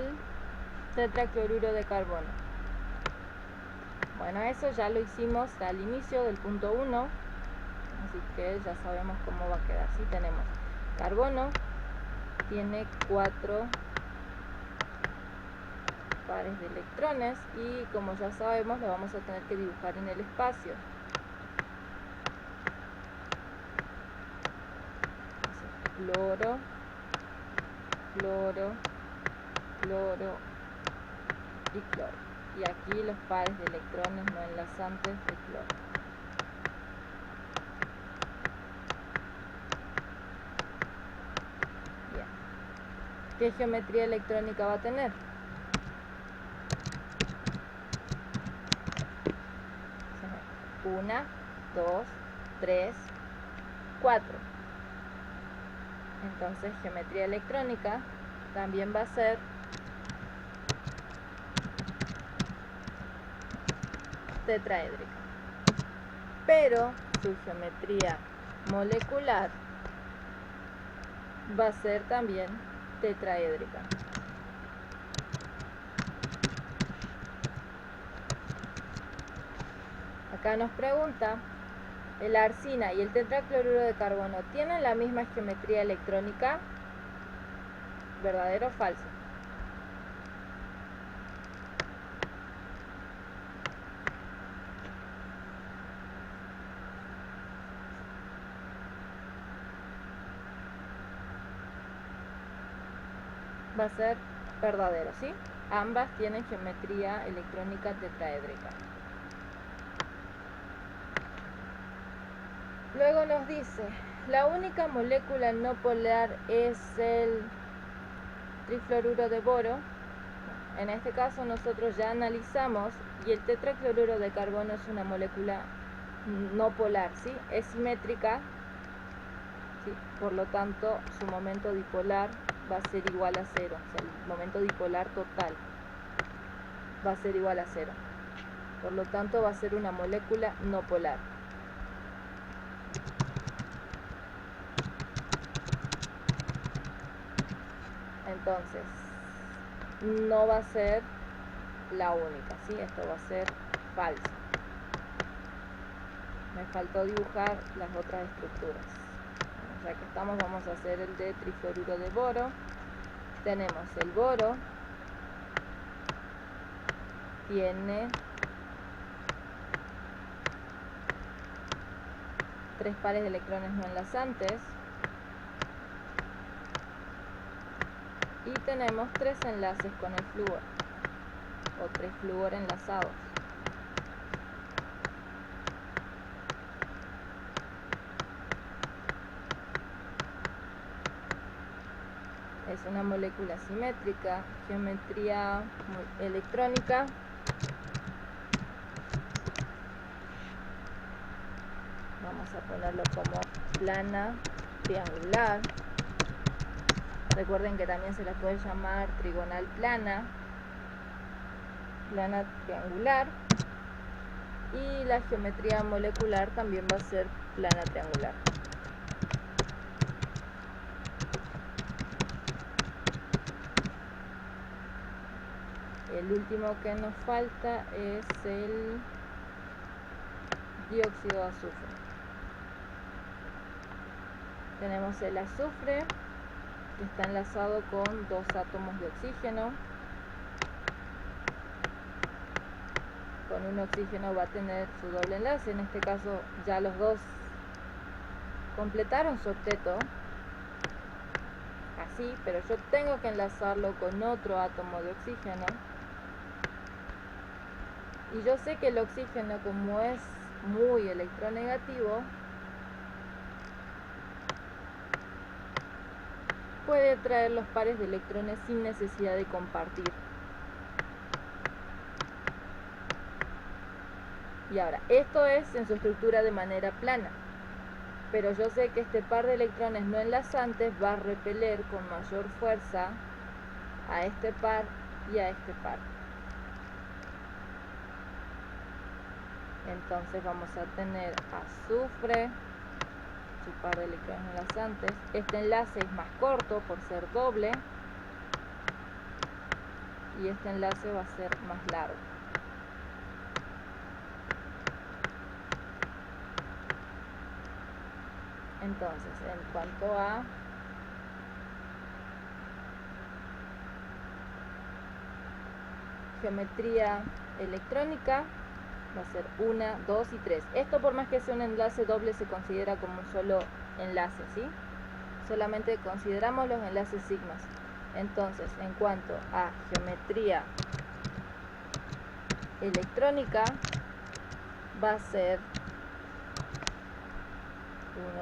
tetracloruro de carbono. Bueno, eso ya lo hicimos al inicio del punto 1, así que ya sabemos cómo va a quedar. Sí, tenemos carbono, tiene 4 pares de electrones y como ya sabemos lo vamos a tener que dibujar en el espacio. Cloro, cloro, cloro y cloro. Y aquí los pares de electrones no enlazantes de cloro. Bien. ¿Qué geometría electrónica va a tener? 1, 2, 3, 4. Entonces geometría electrónica también va a ser tetraédrica, pero su geometría molecular va a ser también tetraédrica. Acá nos pregunta, ¿la arsina y el tetracloruro de carbono tienen la misma geometría electrónica? ¿Verdadero o falso? va a ser verdadero, ¿sí? Ambas tienen geometría electrónica tetraédrica. Luego nos dice, la única molécula no polar es el trifluoruro de boro. En este caso nosotros ya analizamos y el tetracloruro de carbono es una molécula no polar, ¿sí? Es simétrica, ¿sí? Por lo tanto su momento dipolar va a ser igual a 0, o sea, el momento dipolar total va a ser igual a 0. Por lo tanto va a ser una molécula no polar. Entonces, no va a ser la única, ¿sí? Esto va a ser falso. Me faltó dibujar las otras estructuras. Ya que estamos, vamos a hacer el de trifluoruro de boro. Tenemos el boro, tiene 3 pares de electrones no enlazantes y tenemos 3 enlaces con el flúor o 3 flúor enlazados. Es una molécula simétrica, geometría electrónica vamos a ponerlo como plana triangular. Recuerden que también se la puede llamar trigonal plana, plana triangular, y la geometría molecular también va a ser plana triangular. El último que nos falta es el dióxido de azufre. Tenemos el azufre que está enlazado con 2 átomos de oxígeno. Con un oxígeno va a tener su doble enlace. En este caso ya los dos completaron su octeto. Así, pero yo tengo que enlazarlo con otro átomo de oxígeno. Y yo sé que el oxígeno, como es muy electronegativo, puede traer los pares de electrones sin necesidad de compartir. Y ahora, esto es en su estructura de manera plana, pero yo sé que este par de electrones no enlazantes va a repeler con mayor fuerza a este par y a este par. Entonces vamos a tener azufre, su par de electrones enlazantes. Este enlace es más corto por ser doble y este enlace va a ser más largo. Entonces, en cuanto a geometría electrónica, va a ser 1, 2 y 3. Esto, por más que sea un enlace doble, se considera como un solo enlace, ¿sí? Solamente consideramos los enlaces sigmas. Entonces, en cuanto a geometría electrónica, va a ser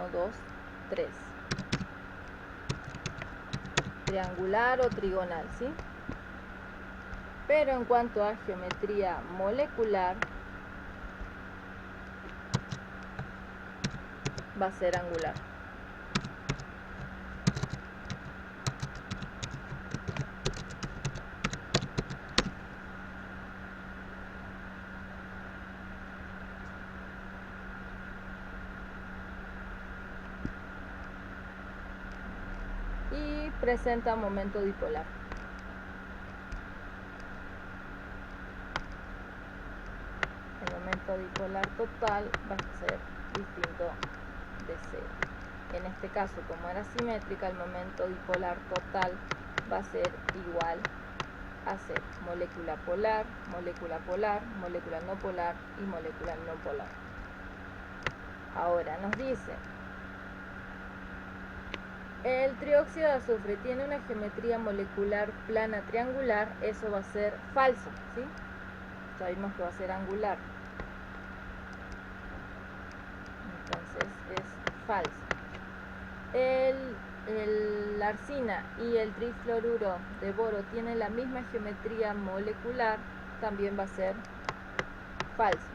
1, 2, 3. Triangular o trigonal, ¿sí? Pero en cuanto a geometría molecular, va a ser angular. Y presenta momento dipolar. El momento dipolar total va a ser distinto de 0. En este caso, como era simétrica, el momento dipolar total va a ser igual a 0. Molécula polar, molécula polar, molécula no polar y molécula no polar. Ahora nos dice, El trióxido de azufre tiene una geometría molecular plana triangular, eso va a ser falso, ¿sí? Sabemos que va a ser angular. Entonces es falso. La arsina y el trifluoruro de boro tienen la misma geometría molecular, también va a ser falso.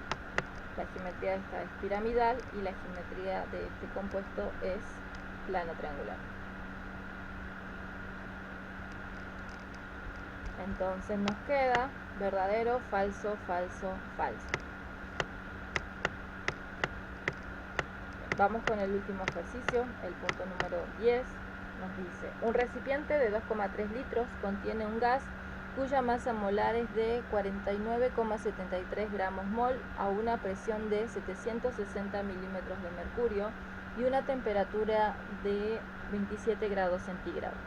La geometría de esta es piramidal y la geometría de este compuesto es plano triangular. Entonces nos queda verdadero, falso, falso, falso. Vamos con el último ejercicio, el punto número 10. Nos dice, un recipiente de 2,3 litros contiene un gas cuya masa molar es de 49,73 gramos mol a una presión de 760 milímetros de mercurio y una temperatura de 27 grados centígrados.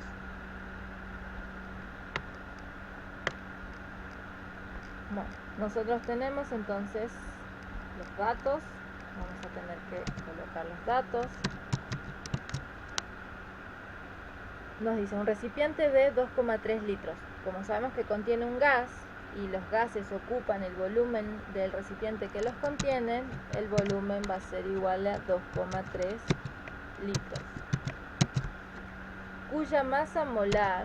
Bueno, nosotros tenemos entonces los datos, vamos a tener que colocar los datos. Nos dice un recipiente de 2,3 litros. Como sabemos que contiene un gas y los gases ocupan el volumen del recipiente que los contienen, el volumen va a ser igual a 2,3 litros. Cuya masa molar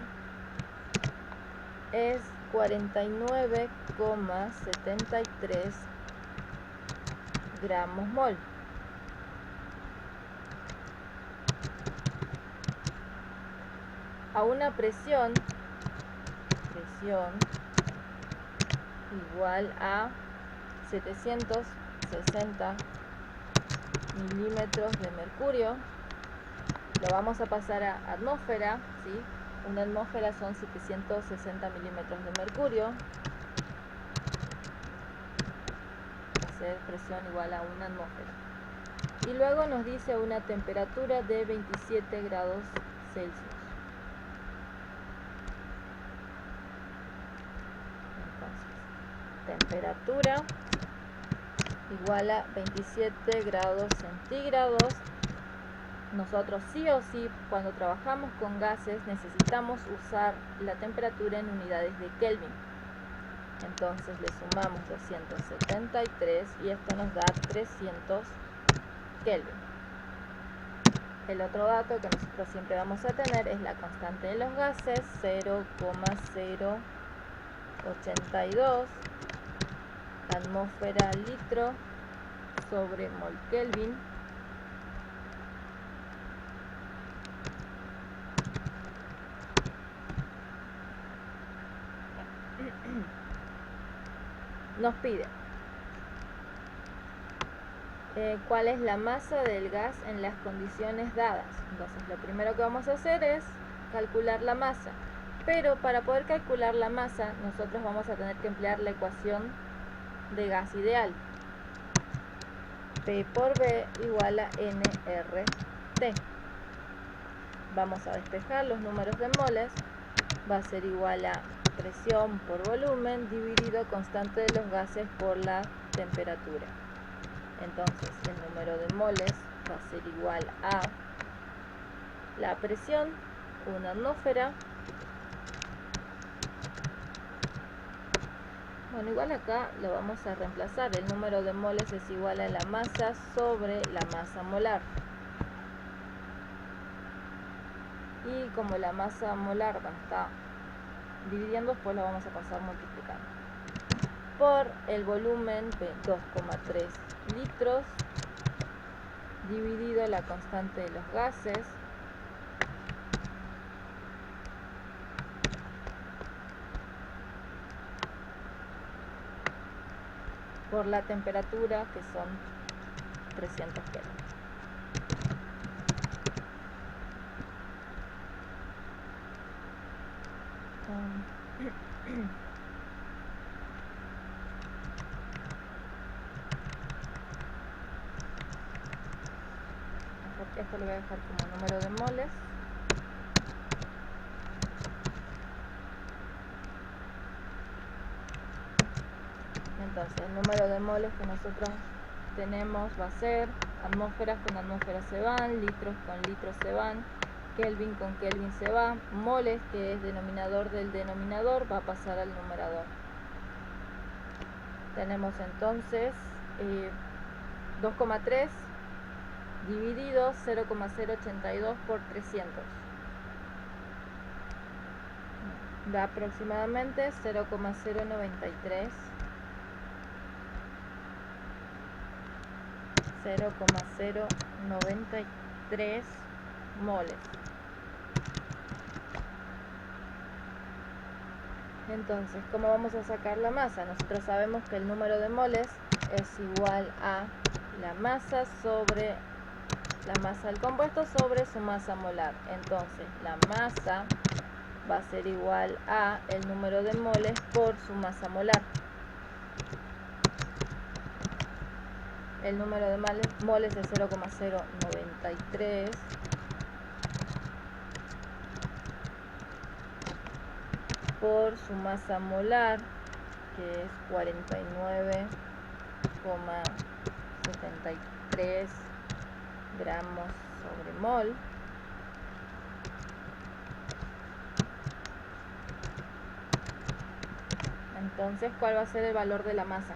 es 49,73 gramos mol. A una presión igual a 760 milímetros de mercurio, lo vamos a pasar a atmósfera, ¿sí? Una atmósfera son 760 milímetros de mercurio, va a ser presión igual a una atmósfera. Y luego nos dice una temperatura de 27 grados Celsius. Temperatura igual a 27 grados centígrados. Nosotros sí o sí, cuando trabajamos con gases, necesitamos usar la temperatura en unidades de Kelvin. Entonces le sumamos 273 y esto nos da 300 Kelvin. El otro dato que nosotros siempre vamos a tener es la constante de los gases, 0,082 atmósfera litro sobre mol Kelvin. Nos pide cuál es la masa del gas en las condiciones dadas. Entonces lo primero que vamos a hacer es calcular la masa, pero para poder calcular la masa nosotros vamos a tener que emplear la ecuación de gas ideal. P por B igual a nRT. Vamos a despejar los números de moles, va a ser igual a presión por volumen dividido constante de los gases por la temperatura. Entonces el número de moles va a ser igual a la presión, una atmósfera. Bueno, igual acá lo vamos a reemplazar, el número de moles es igual a la masa sobre la masa molar. Y como la masa molar va a estar dividiendo, después lo vamos a pasar multiplicando por el volumen de 2,3 litros dividido la constante de los gases por la temperatura, que son 300 Kelvin. Esto lo voy a dejar como número de moles. Entonces el número de moles que nosotros tenemos va a ser atmósferas con atmósferas se van, litros con litros se van, Kelvin con Kelvin se va. Moles, que es denominador del denominador, va a pasar al numerador. Tenemos entonces 2,3 dividido 0,082 por 300. Da aproximadamente 0,093 moles. Entonces, ¿cómo vamos a sacar la masa? Nosotros sabemos que el número de moles es igual a la masa sobre la masa del compuesto sobre su masa molar. Entonces, la masa va a ser igual a el número de moles por su masa molar. El número de moles es 0,093 por su masa molar, que es 49,73 gramos sobre mol. Entonces, ¿cuál va a ser el valor de la masa?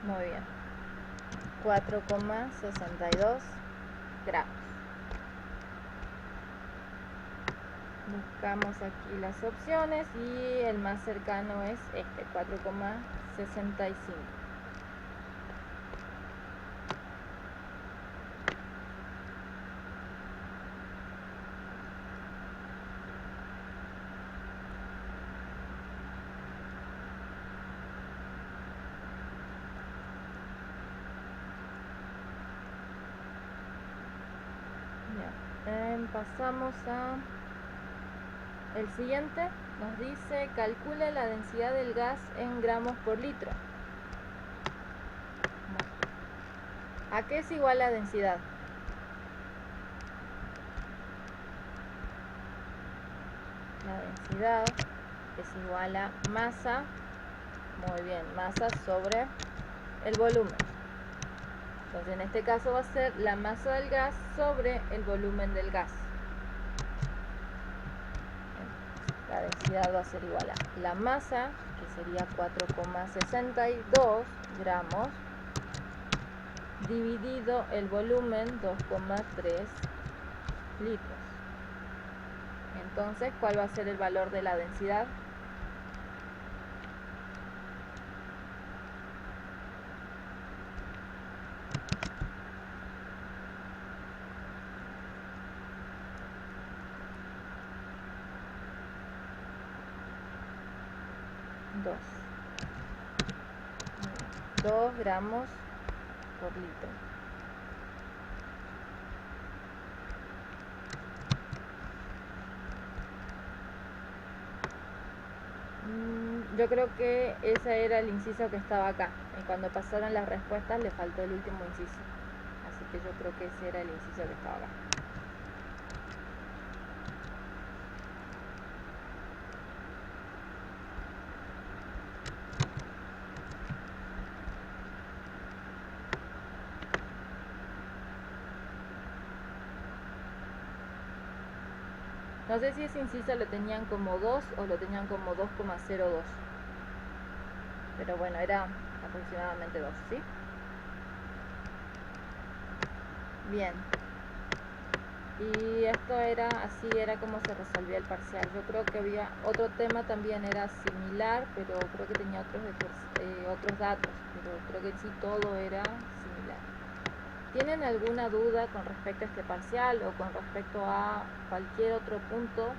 Muy bien. 4,62 gramos. Buscamos aquí las opciones y el más cercano es este, 4,65. Pasamos a el siguiente. Nos dice calcule la densidad del gas en gramos por litro. ¿A qué es igual la densidad? La densidad es igual a masa, muy bien, masa sobre el volumen. Entonces en este caso va a ser la masa del gas sobre el volumen del gas. La densidad va a ser igual a la masa, que sería 4,62 gramos, dividido el volumen, 2,3 litros. Entonces, ¿cuál va a ser el valor de la densidad? Dos gramos por litro. Yo creo que ese era el inciso que estaba acá. Y cuando pasaron las respuestas le faltó el último inciso. Así que yo creo que ese era el inciso que estaba acá. No sé si ese inciso lo tenían como 2 o lo tenían como 2,02. Pero bueno, era aproximadamente 2, ¿sí? Bien. Y esto era así, era como se resolvía el parcial. Yo creo que había otro tema también, era similar, pero creo que tenía otros datos. Pero creo que en sí todo era similar. ¿Tienen alguna duda con respecto a este parcial o con respecto a cualquier otro punto,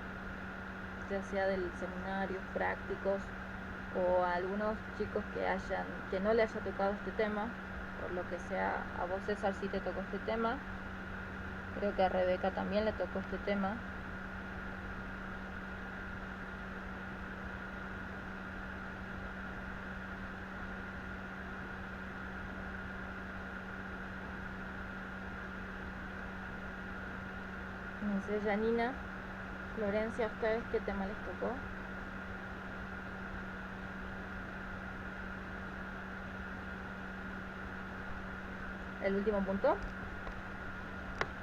ya sea del seminario, prácticos, o a algunos chicos que no le haya tocado este tema? Por lo que sea, a vos, César, sí te tocó este tema. Creo que a Rebeca también le tocó este tema. No sé, Janina. Florencia, ¿a ustedes qué tema les tocó? ¿El último punto?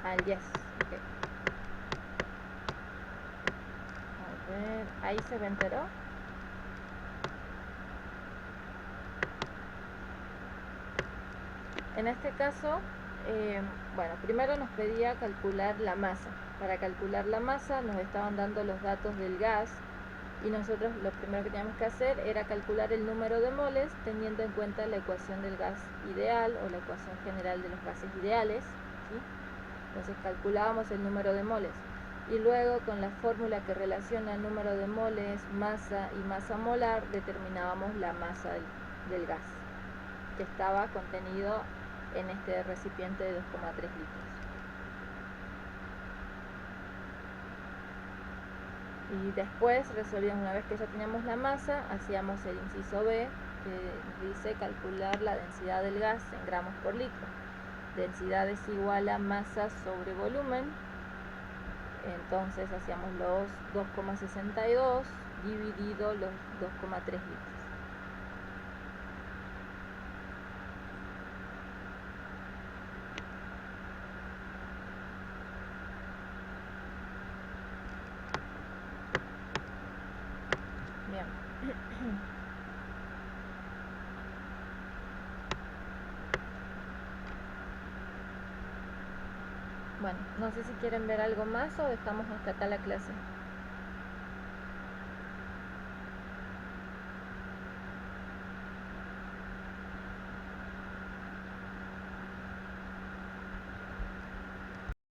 Ah, el 10. Ok. A ver, ahí se me enteró. En este caso, bueno, primero nos pedía calcular la masa. Para calcular la masa nos estaban dando los datos del gas y nosotros lo primero que teníamos que hacer era calcular el número de moles teniendo en cuenta la ecuación del gas ideal o la ecuación general de los gases ideales, ¿sí? Entonces calculábamos el número de moles y luego con la fórmula que relaciona el número de moles, masa y masa molar determinábamos la masa del gas que estaba contenido en este recipiente de 2,3 litros. Y después resolvíamos, una vez que ya teníamos la masa, hacíamos el inciso B, que dice calcular la densidad del gas en gramos por litro. Densidad es igual a masa sobre volumen, entonces hacíamos los 2,62 dividido los 2,3 litros. Bien. Bueno, no sé si quieren ver algo más o dejamos hasta acá la clase.